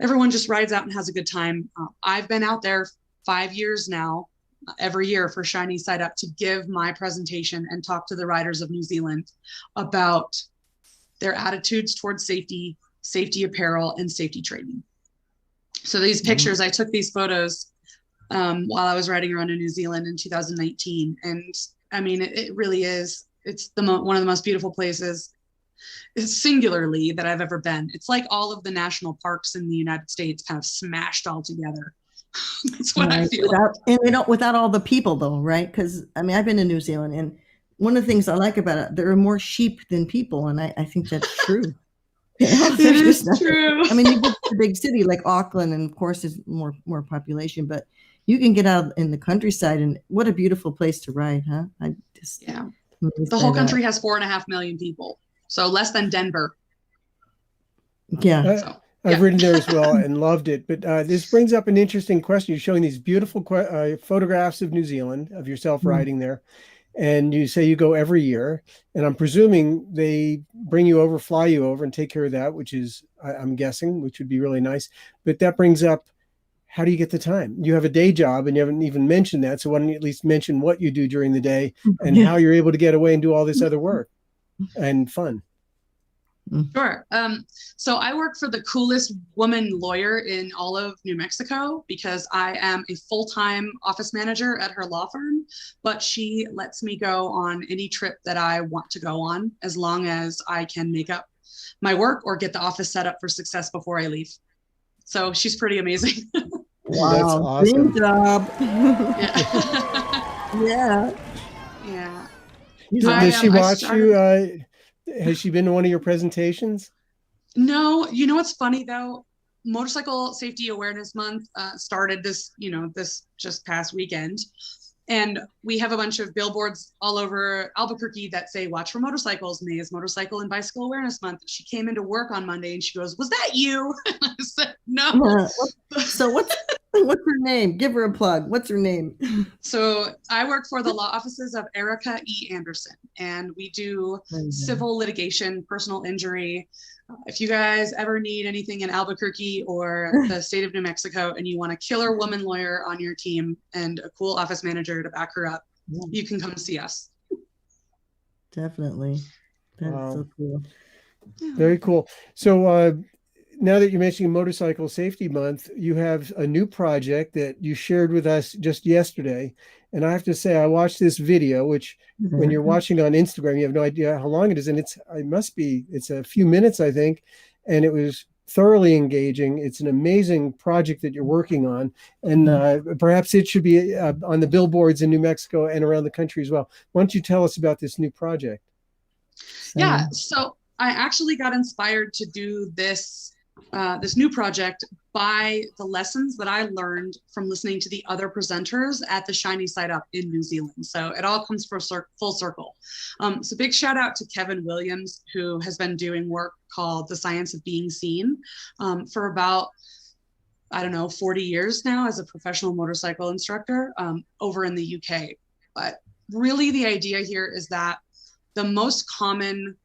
everyone just rides out and has a good time. I've been out there 5 years now, every year for Shiny Side Up, to give my presentation and talk to the riders of New Zealand about their attitudes towards safety apparel, and safety training. So these pictures, I took these photos while I was riding around in New Zealand in 2019. And I mean, it really is, it's one of the most beautiful places, singularly, that I've ever been. It's like all of the national parks in the United States kind of smashed all together. That's what I feel. Without all the people, though, right? Because I mean, I've been to New Zealand, and one of the things I like about it, there are more sheep than people, and I think that's true. It is true. I mean, you get to a big city like Auckland, and of course, there's more population, but you can get out in the countryside, and what a beautiful place to ride, huh? The whole country has 4.5 million people, so less than Denver. Yeah. I've ridden there as well and loved it. But this brings up an interesting question. You're showing these beautiful photographs of New Zealand, of yourself riding there. And you say you go every year. And I'm presuming they bring you over, fly you over, and take care of that, which is, I'm guessing, which would be really nice. But that brings up, how do you get the time? You have a day job and you haven't even mentioned that. So why don't you at least mention what you do during the day and how you're able to get away and do all this other work and fun? Sure. So I work for the coolest woman lawyer in all of New Mexico because I am a full-time office manager at her law firm, but she lets me go on any trip that I want to go on as long as I can make up my work or get the office set up for success before I leave. So she's pretty amazing. Wow, That's awesome. dream job. Yeah. Yeah. Yeah. Does she watch started- you? Has she been to one of your presentations? No, you know what's funny though? Motorcycle Safety Awareness Month started this just past weekend. And we have a bunch of billboards all over Albuquerque that say, watch for motorcycles. May is Motorcycle and Bicycle Awareness Month. She came into work on Monday and she goes, was that you? And I said, no. So what's her name? Give her a plug. What's her name? So I work for the law offices of Erica E. Anderson, and we do civil litigation, personal injury. If you guys ever need anything in Albuquerque or the state of New Mexico and you want a killer woman lawyer on your team and a cool office manager to back her up, you can come see us. Definitely. That's Wow. so cool. Very cool. So now that you're mentioning Motorcycle Safety Month, you have a new project that you shared with us just yesterday. And I have to say, I watched this video, which when you're watching it on Instagram, you have no idea how long it is. And it's a few minutes, I think. And it was thoroughly engaging. It's an amazing project that you're working on. And perhaps it should be on the billboards in New Mexico and around the country as well. Why don't you tell us about this new project? Yeah, so I actually got inspired to do this new project by the lessons that I learned from listening to the other presenters at the Shiny Side Up in New Zealand. So it all comes full circle. So big shout out to Kevin Williams, who has been doing work called The Science of Being Seen for about, 40 years now as a professional motorcycle instructor over in the UK. But really the idea here is that the most common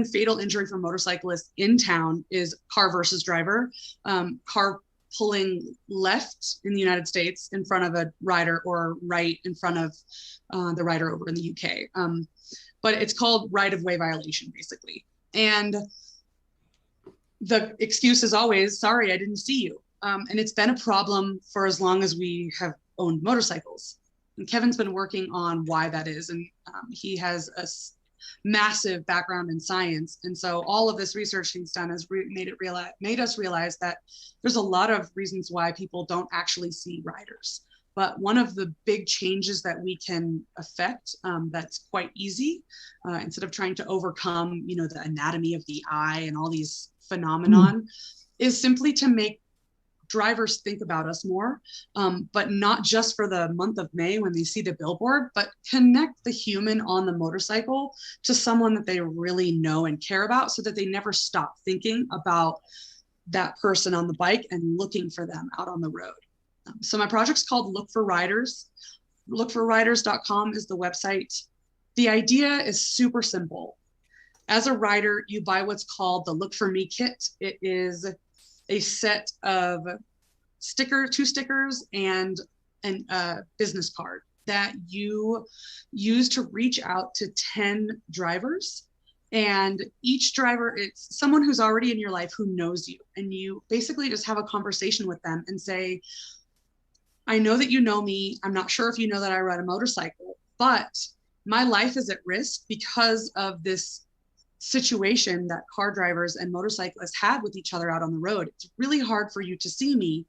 fatal injury for motorcyclists in town is car versus driver, car pulling left in the United States in front of a rider or right in front of the rider over in the UK. But it's called right-of-way violation, basically. And the excuse is always, sorry, I didn't see you. And it's been a problem for as long as we have owned motorcycles. And Kevin's been working on why that is. And he has a massive background in science. And so all of this research he's done has made us realize that there's a lot of reasons why people don't actually see riders. But one of the big changes that we can affect that's quite easy, instead of trying to overcome, the anatomy of the eye and all these phenomenon, is simply to make drivers think about us more, but not just for the month of May when they see the billboard, but connect the human on the motorcycle to someone that they really know and care about so that they never stop thinking about that person on the bike and looking for them out on the road. So my project's called Look for Riders. Lookforriders.com is the website. The idea is super simple. As a rider, you buy what's called the Look For Me kit. It is a set of two stickers and a business card that you use to reach out to 10 drivers. And each driver, it's someone who's already in your life who knows you. And you basically just have a conversation with them and say, I know that you know me. I'm not sure if you know that I ride a motorcycle, but my life is at risk because of this situation that car drivers and motorcyclists have with each other out on the road. It's really hard for you to see me,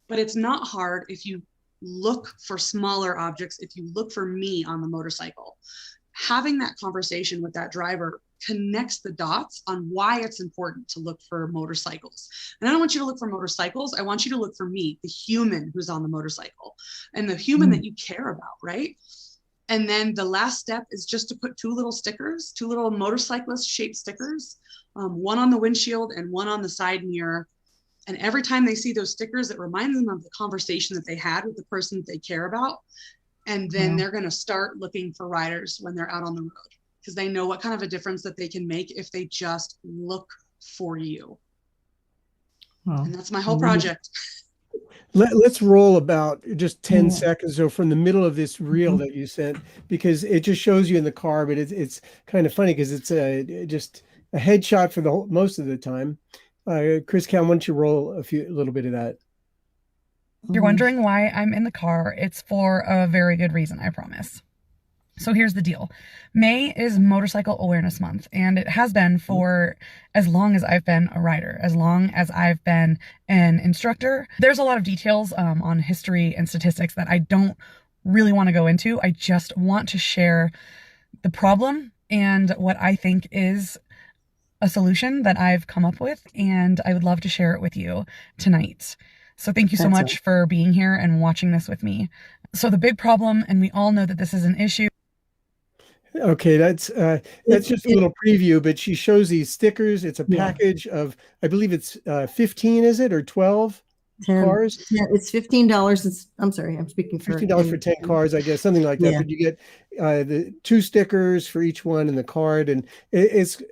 but it's not hard if you look for smaller objects, if you look for me on the motorcycle. Having that conversation with that driver connects the dots on why it's important to look for motorcycles. And I don't want you to look for motorcycles. I want you to look for me, the human who's on the motorcycle and the human that you care about, right? And then the last step is just to put two little motorcyclist shaped stickers, one on the windshield and one on the side mirror. And every time they see those stickers, it reminds them of the conversation that they had with the person that they care about. And then they're going to start looking for riders when they're out on the road because they know what kind of a difference that they can make if they just look for you. Wow. And that's my whole project. Let's roll about just 10 Yeah. seconds or from the middle of this reel Mhm. that you sent, because it just shows you in the car, but it's kind of funny because it's just a headshot for the most of the time. Chris Cal, why don't you roll a little bit of that? You're wondering why I'm in the car. It's for a very good reason, I promise. So here's the deal. May is Motorcycle Awareness Month, and it has been for as long as I've been a rider, as long as I've been an instructor. There's a lot of details on history and statistics that I don't really want to go into. I just want to share the problem and what I think is a solution that I've come up with, and I would love to share it with you tonight. So thank you so much for being here and watching this with me. So the big problem, and we all know that this is an issue. Okay, that's just a little preview, but she shows these stickers. It's a package of, I believe it's 15, is it, or 12 cars? Yeah, it's $15. I'm sorry, I'm speaking for $15 for 10 cars, I guess, something like that. Yeah. But you get the 2 stickers for each one in the card, and it's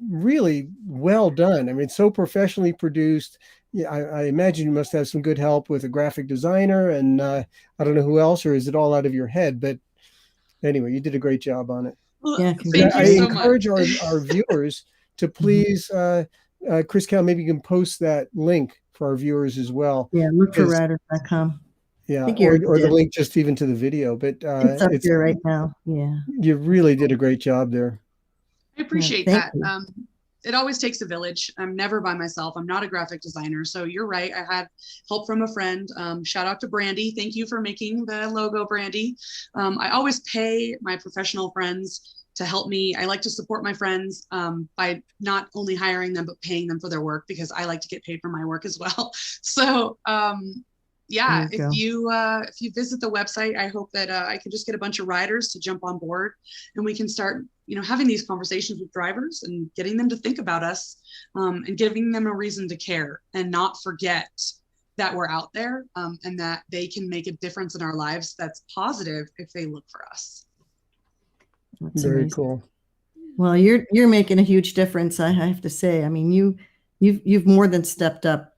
really well done. I mean, it's so professionally produced. Yeah, I imagine you must have some good help with a graphic designer, and I don't know who else, or is it all out of your head? But anyway, you did a great job on it. Well, Yeah, thank I you so encourage much. our viewers to please, Chris Cal, maybe you can post that link for our viewers as well. Yeah, look for riders.com. Yeah, think you or already the did. link just even to the video. But It's up here right now. Yeah. you really did a great job there. I appreciate thank that. you. It always takes a village. I'm never by myself. I'm not a graphic designer. So you're right. I had help from a friend. Shout out to Brandy. Thank you for making the logo, Brandy. I always pay my professional friends to help me. I like to support my friends by not only hiring them, but paying them for their work, because I like to get paid for my work as well. So yeah, if you visit the website, I hope that I can just get a bunch of riders to jump on board, and we can start, having these conversations with drivers and getting them to think about us, and giving them a reason to care and not forget that we're out there, and that they can make a difference in our lives that's positive if they look for us. That's Very amazing. cool. Well, you're making a huge difference, I have to say. I mean, you've more than stepped up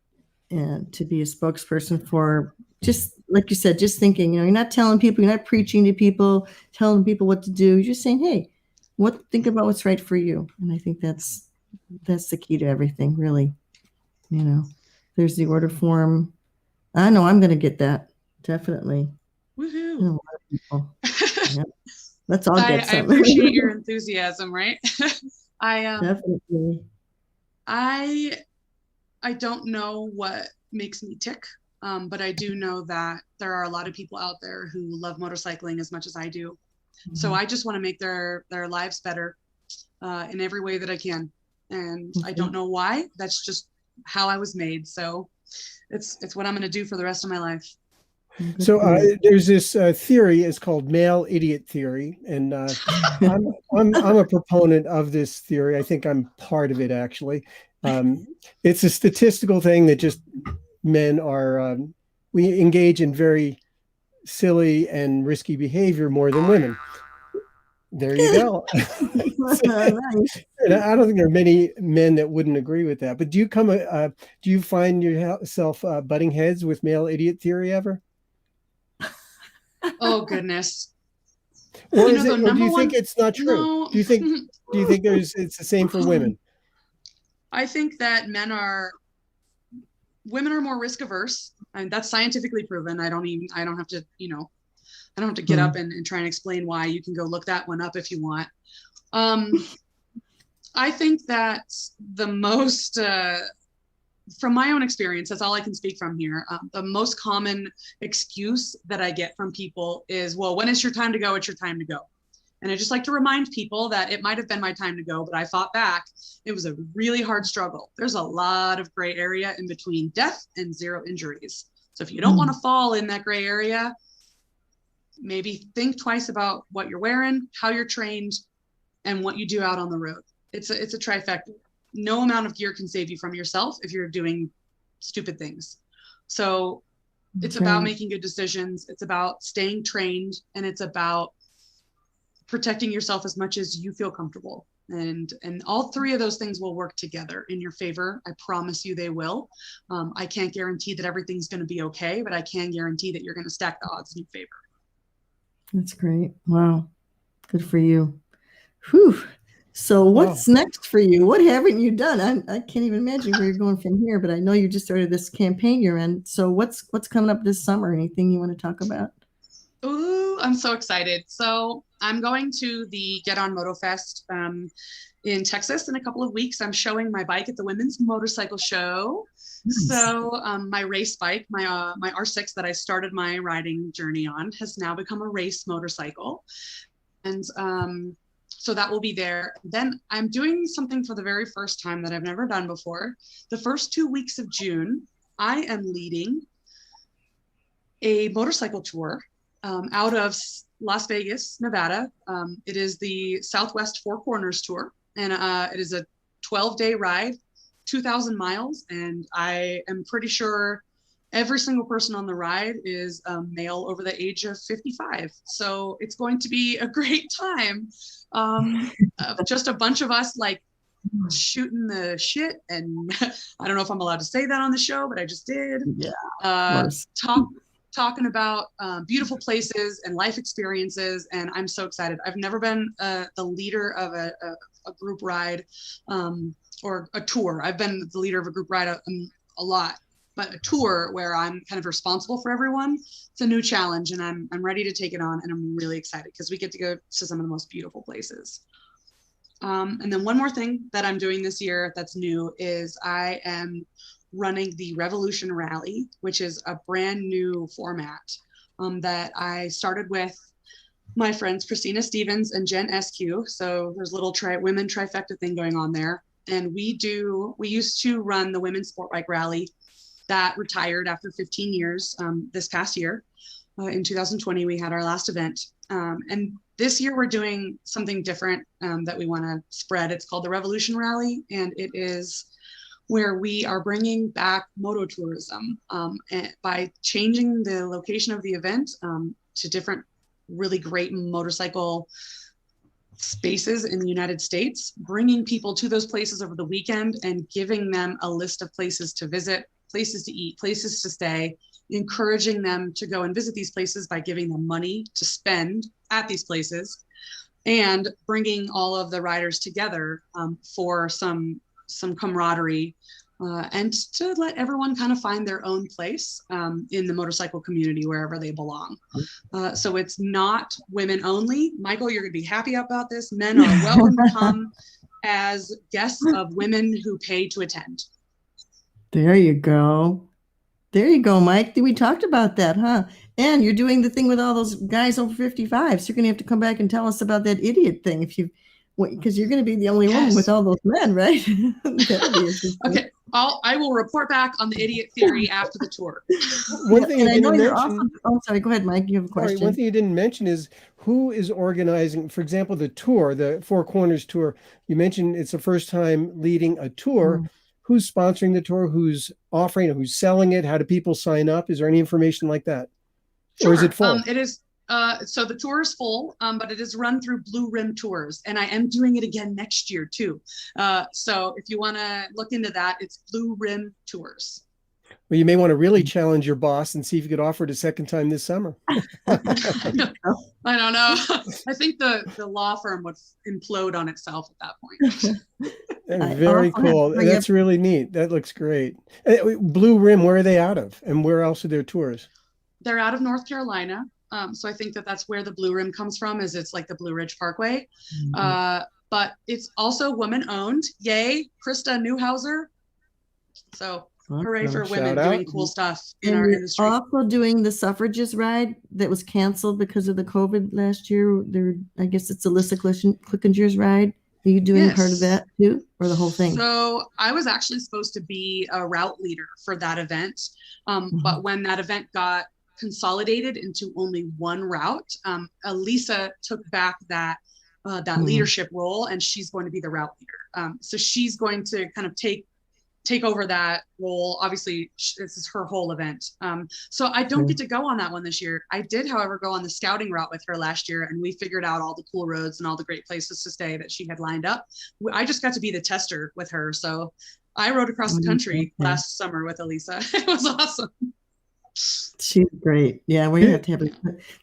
to be a spokesperson for, just like you said, just thinking, you're not telling people, you're not preaching to people, telling people what to do. You're just saying, hey, think about what's right for you. And I think that's the key to everything, really. There's the order form. I know I'm going to get that. Definitely. Woohoo. A lot of people. Yeah. Let's all get I something. appreciate your enthusiasm, right? Definitely. I don't know what makes me tick, but I do know that there are a lot of people out there who love motorcycling as much as I do. Mm-hmm. So I just want to make their lives better in every way that I can. And I don't know why. That's just how I was made. So it's what I'm going to do for the rest of my life. So there's this theory. It's called male idiot theory, and I'm a proponent of this theory. I think I'm part of it, actually. It's a statistical thing that just men are we engage in very silly and risky behavior more than women. There you go. And I don't think there are many men that wouldn't agree with that. But do you find yourself butting heads with male idiot theory ever? Oh goodness. Or do you think it's not true? No. Do you think it's the same for women? I think that women are more risk averse, and that's scientifically proven. I don't have to, I don't have to get up and try and explain why. You can go look that one up if you want. I think that the most, from my own experience, that's all I can speak from here. The most common excuse that I get from people is, well, when it's your time to go, it's your time to go. And I just like to remind people that it might have been my time to go, but I fought back. It was a really hard struggle. There's a lot of gray area in between death and 0 injuries. So if you don't want to fall in that gray area, maybe think twice about what you're wearing, how you're trained, and what you do out on the road. It's a trifecta. No amount of gear can save you from yourself if you're doing stupid things. So it's about making good decisions. It's about staying trained, and it's about protecting yourself as much as you feel comfortable. And all three of those things will work together in your favor. I promise you they will. I can't guarantee that everything's going to be okay, but I can guarantee that you're going to stack the odds in your favor. That's great. Wow. Good for you. Whew. So what's next for you? What haven't you done? I can't even imagine where you're going from here, but I know you just started this campaign you're in. So what's coming up this summer? Anything you want to talk about? Ooh, I'm so excited. So I'm going to the Get On Moto Fest in Texas in a couple of weeks. I'm showing my bike at the Women's Motorcycle Show. Nice. So my race bike, my R6 that I started my riding journey on, has now become a race motorcycle. And so that will be there. Then I'm doing something for the very first time that I've never done before. The first 2 weeks of June, I am leading a motorcycle tour out of Las Vegas, Nevada. It is the Southwest Four Corners Tour, and it is a 12-day ride, 2,000 miles, and I am pretty sure every single person on the ride is a male over the age of 55. So it's going to be a great time. Just a bunch of us like shooting the shit, and I don't know if I'm allowed to say that on the show, but I just did. Yeah. Talking about beautiful places and life experiences, and I'm so excited. I've never been the leader of a group ride or a tour. I've been the leader of a group ride a lot, but a tour where I'm kind of responsible for everyone, it's a new challenge, and I'm ready to take it on, and I'm really excited because we get to go to some of the most beautiful places. And then one more thing that I'm doing this year that's new is I am running the Revolution Rally, which is a brand new format that I started with my friends Christina Stevens and Jen SQ. So there's a little women trifecta thing going on there. And we used to run the Women's Sport Bike Rally that retired after 15 years this past year. In 2020, we had our last event. And this year we're doing something different that we want to spread. It's called the Revolution Rally, and it is where we are bringing back moto tourism by changing the location of the event to different really great motorcycle spaces in the United States, bringing people to those places over the weekend and giving them a list of places to visit, places to eat, places to stay, encouraging them to go and visit these places by giving them money to spend at these places, and bringing all of the riders together for some camaraderie and to let everyone kind of find their own place in the motorcycle community wherever they belong. So it's not women only. Michael, you're going to be happy about this. Men are welcome to come as guests of women who pay to attend. There you go. There you go, Mike. We talked about that, huh? And you're doing the thing with all those guys over 55. So you're going to have to come back and tell us about that idiot thing because you're going to be the only woman with all those men, right? That'll be interesting. Okay. I will report back on the idiot theory after the tour. One thing I didn't mention. Oh, sorry. Go ahead, Mike. You have a question. Sorry, one thing you didn't mention is who is organizing, for example, the tour, the Four Corners tour. You mentioned it's the first time leading a tour. Mm. Who's sponsoring the tour? Who's offering it? Who's selling it? How do people sign up? Is there any information like that? Sure. Or is it full? It is. So the tour is full, but it is run through Blue Rim Tours, and I am doing it again next year too. So if you want to look into that, it's Blue Rim Tours. Well, you may want to really challenge your boss and see if you could offer it a second time this summer. I don't know. I think the law firm would implode on itself at that point. Very cool. That's really neat. That looks great. Blue Rim, where are they out of? And where else are their tours? They're out of North Carolina. So I think that's where the Blue Rim comes from, is it's like the Blue Ridge Parkway. Mm-hmm. But it's also woman owned. Yay, Krista Newhauser. So hooray for women doing cool stuff in our industry. Also doing the suffragist ride that was canceled because of the COVID last year. I guess it's Alyssa Clickinger's ride. Are you doing part of that too, or the whole thing? So I was actually supposed to be a route leader for that event. But when that event got consolidated into only one route, Elisa took back that leadership role, and she's going to be the route leader. So she's going to kind of take take over that role. Obviously, this is her whole event. So I don't get to go on that one this year. I did, however, go on the scouting route with her last year, and we figured out all the cool roads and all the great places to stay that she had lined up. I just got to be the tester with her. So I rode across the country last summer with Elisa. It was awesome. She's great. Yeah, we have to have it.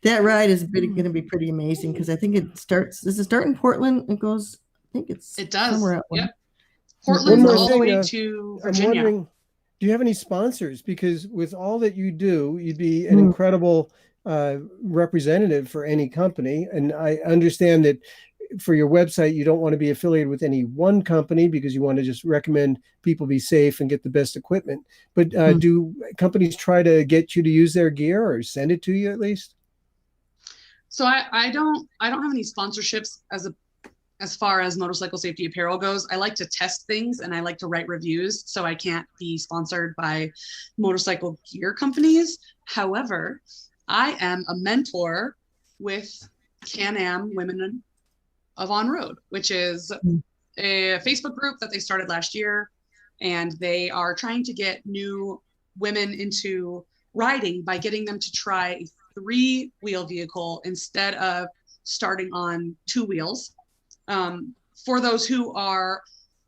That ride is going to be pretty amazing because I think it starts. Does it start in Portland? It goes. I think it does. Somewhere out. Yep. Portland's all the way to Virginia. I'm wondering, do you have any sponsors? Because with all that you do, you'd be an incredible representative for any company. And I understand that for your website, you don't want to be affiliated with any one company because you want to just recommend people be safe and get the best equipment. But do companies try to get you to use their gear or send it to you at least? So I don't have any sponsorships as far as motorcycle safety apparel goes. I like to test things and I like to write reviews, so I can't be sponsored by motorcycle gear companies. However, I am a mentor with Can-Am Women of On-Road, which is a Facebook group that they started last year. And they are trying to get new women into riding by getting them to try a 3-wheel vehicle instead of starting on 2 wheels. For those who are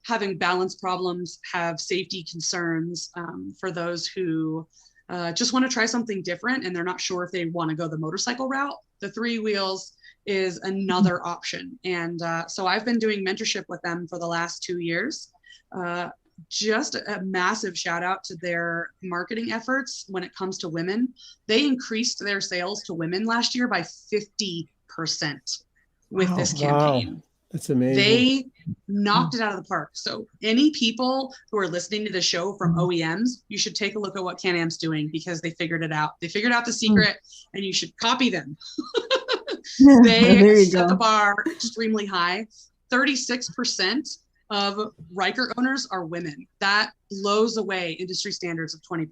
having balance problems, have safety concerns, for those who just want to try something different and they're not sure if they want to go the motorcycle route, the 3 wheels is another option. And so I've been doing mentorship with them for the last 2 years. Just a massive shout out to their marketing efforts when it comes to women. They increased their sales to women last year by 50% with this campaign. Wow. That's amazing. They knocked it out of the park. So any people who are listening to the show from OEMs, you should take a look at what Can-Am's doing because they figured it out. They figured out the secret and you should copy them. They set the bar extremely high. 36% of Riker owners are women. That blows away industry standards of 20%.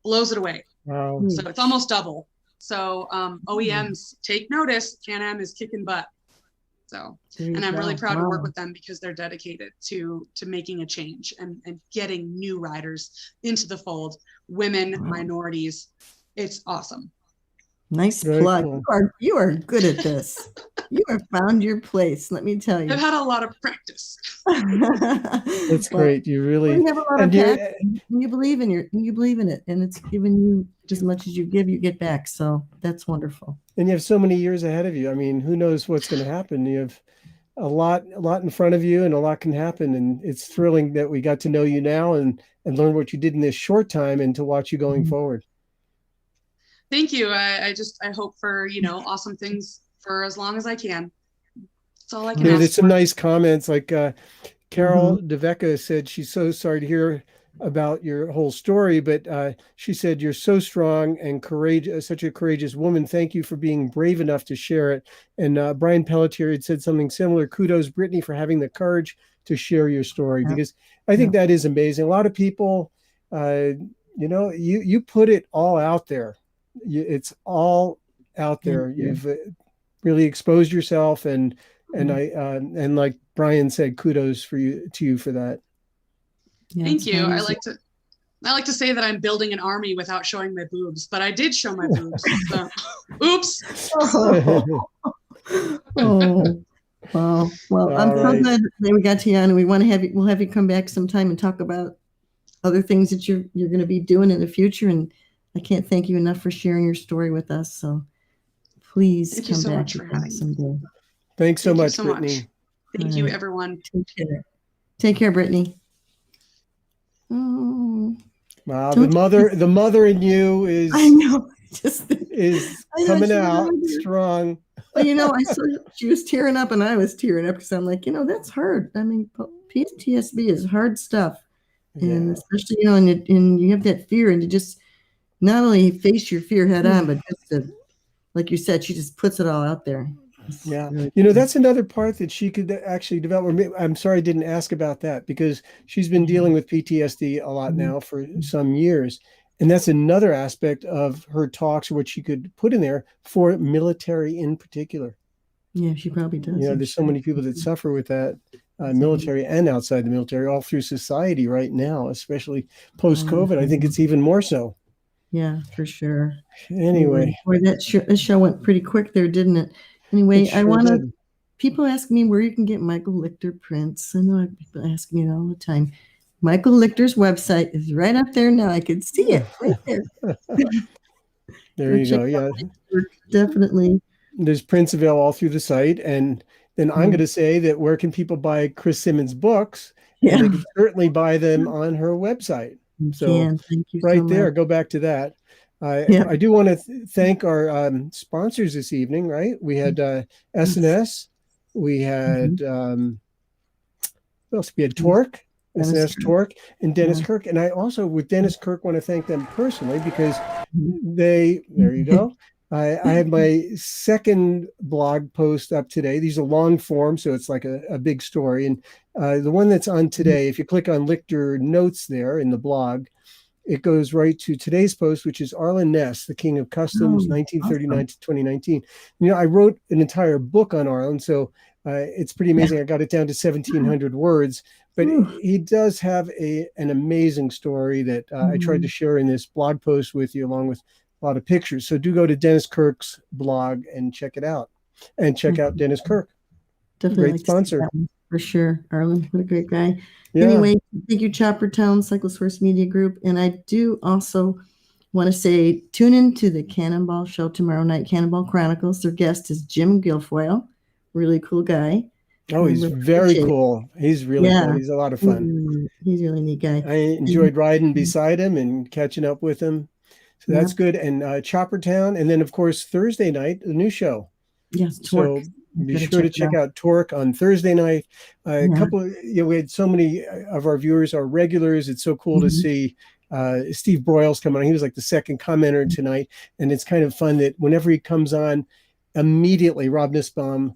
Blows it away. Wow. So it's almost double. So OEMs take notice. Can-Am is kicking butt. So, and I'm really proud to work with them because they're dedicated to making a change and getting new riders into the fold, women, minorities. It's awesome. Nice plug. Cool. You are good at this. You have found your place. Let me tell you. I've had a lot of practice. That's great. You really have a lot of passion. You believe in it, and it's given you as much as you give, you get back. So that's wonderful. And you have so many years ahead of you. I mean, who knows what's going to happen? You have a lot in front of you, and a lot can happen. And it's thrilling that we got to know you now and learn what you did in this short time, and to watch you going forward. Thank you. I hope for, awesome things for as long as I can. That's all I can ask There's for. some nice comments like Carol DeVecca said she's so sorry to hear about your whole story, but she said you're so strong and courageous, such a courageous woman. Thank you for being brave enough to share it. And Brian Pelletier had said something similar. Kudos, Brittany, for having the courage to share your story, because I think that is amazing. A lot of people, you put it all out there. It's all out there. You've really exposed yourself, and like Brian said, kudos to you for that. Yeah, thank you. I like to say that I'm building an army without showing my boobs, but I did show my boobs. So, oops. Well, I'm so glad that we got to you on, and we want to have you. We'll have you come back sometime and talk about other things that you're going to be doing in the future. And I can't thank you enough for sharing your story with us. So please come back someday. Thanks so much, Brittany. Thank you, everyone. Take care, Brittany. Oh. Wow, the mother in you is coming out strong. Well, I saw she was tearing up and I was tearing up because I'm like, that's hard. I mean, PTSD is hard stuff. And especially, and you have that fear, and to just not only face your fear head on, but just to, like you said, she just puts it all out there. Yeah. That's another part that she could actually develop. I'm sorry I didn't ask about that, because she's been dealing with PTSD a lot now for some years. And that's another aspect of her talks, what she could put in there for military in particular. Yeah, she probably does. There's so many people that suffer with that. military and outside the military, all through society right now, especially post-COVID. I think it's even more so. Yeah, for sure. Anyway, boy, that show went pretty quick there, didn't it? Anyway, it sure did. People ask me where you can get Michael Lichter prints. I know people ask me that all the time. Michael Lichter's website is right up there now. I can see it right there. There you go. Yeah, definitely. There's prints available all through the site. And then I'm going to say that where can people buy Chris Simmons books? Yeah. And they can certainly buy them on her website. So Thank you right so there, much. go back to that. I do want to thank our sponsors this evening, right? We had S&S. We had, what else? We had Torque, S&S Torque, and Dennis Kirk. And I also, with Dennis Kirk, want to thank them personally because there you go. I had my second blog post up today. These are long form, so it's like a big story. And the one that's on today, if you click on Lichter Notes there in the blog, it goes right to today's post, which is Arlen Ness, the King of Customs, 1939 to 2019. You know, I wrote an entire book on Arlen, so it's pretty amazing. I got it down to 1,700 words, but he does have an amazing story that I tried to share in this blog post with you, along with a lot of pictures. So do go to Dennis Kirk's blog and check it out, and check out Dennis Kirk. Definitely great sponsor. For sure. Arlen, what a great guy. Yeah. Anyway, thank you, Chopper Town Cyclist First Media Group. And I do also want to say, tune into the Cannonball Show tomorrow night, Cannonball Chronicles. Their guest is Jim Guilfoyle, really cool guy. Oh, he's very cool. He's really cool. He's a lot of fun. He's a really neat guy. I enjoyed riding beside him and catching up with him. So that's good. And Chopper Town. And then, of course, Thursday night, the new show. Yes, Torque. So be sure to check out Torque on Thursday night. A couple, we had so many of our viewers are regulars. It's so cool to see Steve Broyles come on. He was like the second commenter tonight. And it's kind of fun that whenever he comes on, immediately Rob Nussbaum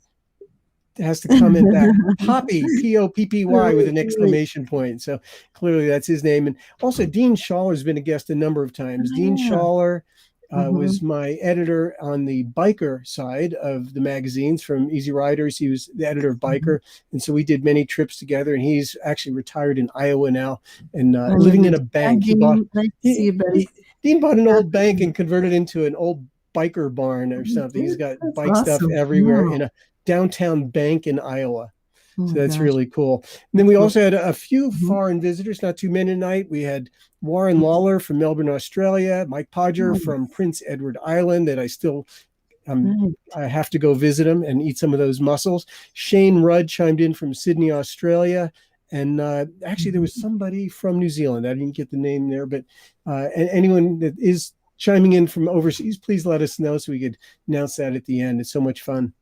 has to comment back, Poppy, P-O-P-P-Y, with an exclamation point. So clearly that's his name. And also Dean Schaller has been a guest a number of times. Dean Schaller was my editor on the biker side of the magazines from Easy Riders. He was the editor of Biker. And so we did many trips together, and he's actually retired in Iowa now and living in a bank. Dean bought an old bank and converted it into an old biker barn or something. He's got bike stuff everywhere in a downtown bank in Iowa. So that's really cool. And then we also had a few foreign visitors, not too many tonight. We had Warren Lawler from Melbourne, Australia, Mike Podger from Prince Edward Island, that I still I have to go visit him and eat some of those mussels. Shane Rudd chimed in from Sydney, Australia. And actually there was somebody from New Zealand. I didn't get the name there, but anyone that is chiming in from overseas, please let us know so we could announce that at the end. It's so much fun.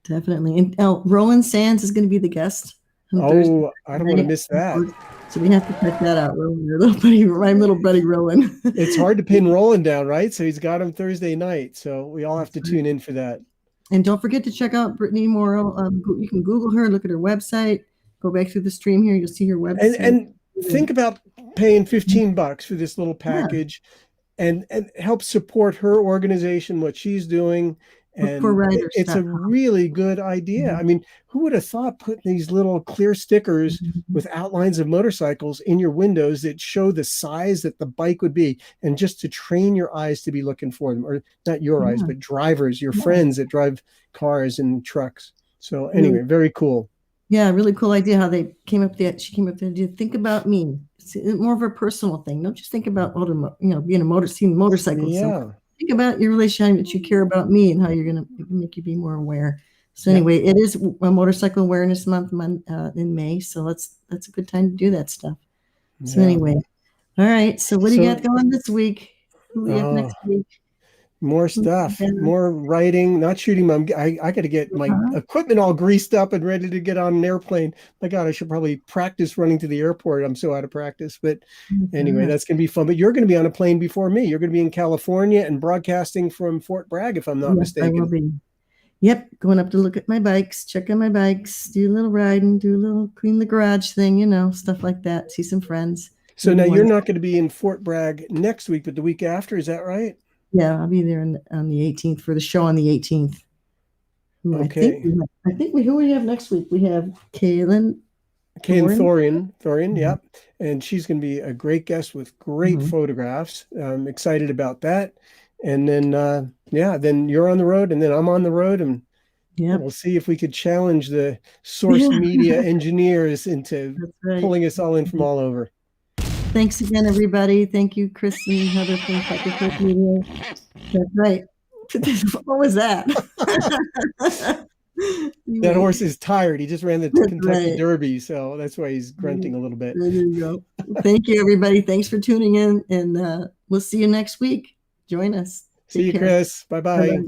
Definitely. And Roland Sands is going to be the guest. Oh, I don't want to miss that. So we have to check that out. My little buddy Roland. It's hard to pin Roland down, right? So he's got him Thursday night. So we all have to tune in for that. And don't forget to check out Brittany Morrow. You can Google her, look at her website, go back through the stream here. You'll see her website. And think about paying $15 for this little package and help support her organization, what she's doing. And it's a really good idea. I mean, who would have thought putting these little clear stickers with outlines of motorcycles in your windows that show the size that the bike would be, and just to train your eyes to be looking for them, or not your eyes, but drivers, your friends that drive cars and trucks. So anyway, very cool. Yeah, really cool idea how they came up with that. She came up with the idea. Think about me. It's more of a personal thing. Don't just think about being seeing motorcycles. Yeah. So think about your relationship, that you care about me and how you're going to make you be more aware. So anyway, it is a Motorcycle Awareness Month in May. So that's a good time to do that stuff. So anyway, all right. So what do you got going this week? Who do we have next week? More stuff, more writing, not shooting. I got to get my equipment all greased up and ready to get on an airplane. My God, I should probably practice running to the airport. I'm so out of practice. But anyway, that's going to be fun. But you're going to be on a plane before me. You're going to be in California and broadcasting from Fort Bragg, if I'm not mistaken. I will be. Yep, going up to look at my bikes, check on my bikes, do a little riding, do a little clean the garage thing, stuff like that. See some friends. So now you're not going to be in Fort Bragg next week, but the week after, is that right? Yeah, I'll be there on the 18th for the show on the 18th. Okay. I think who we have next week? We have Kaylin Ken Thorian? Thorian, yep. And she's going to be a great guest with great photographs. I'm excited about that. And then, then you're on the road, and then I'm on the road, and we'll see if we could challenge the source media engineers into pulling us all in from all over. Thanks again, everybody. Thank you, Chris and Heather from Psychic Media. That's right. What was that? That horse is tired. He just ran the Kentucky Derby, so that's why he's grunting a little bit. There you go. Thank you, everybody. Thanks for tuning in, and we'll see you next week. Join us. See you, Chris. Bye-bye.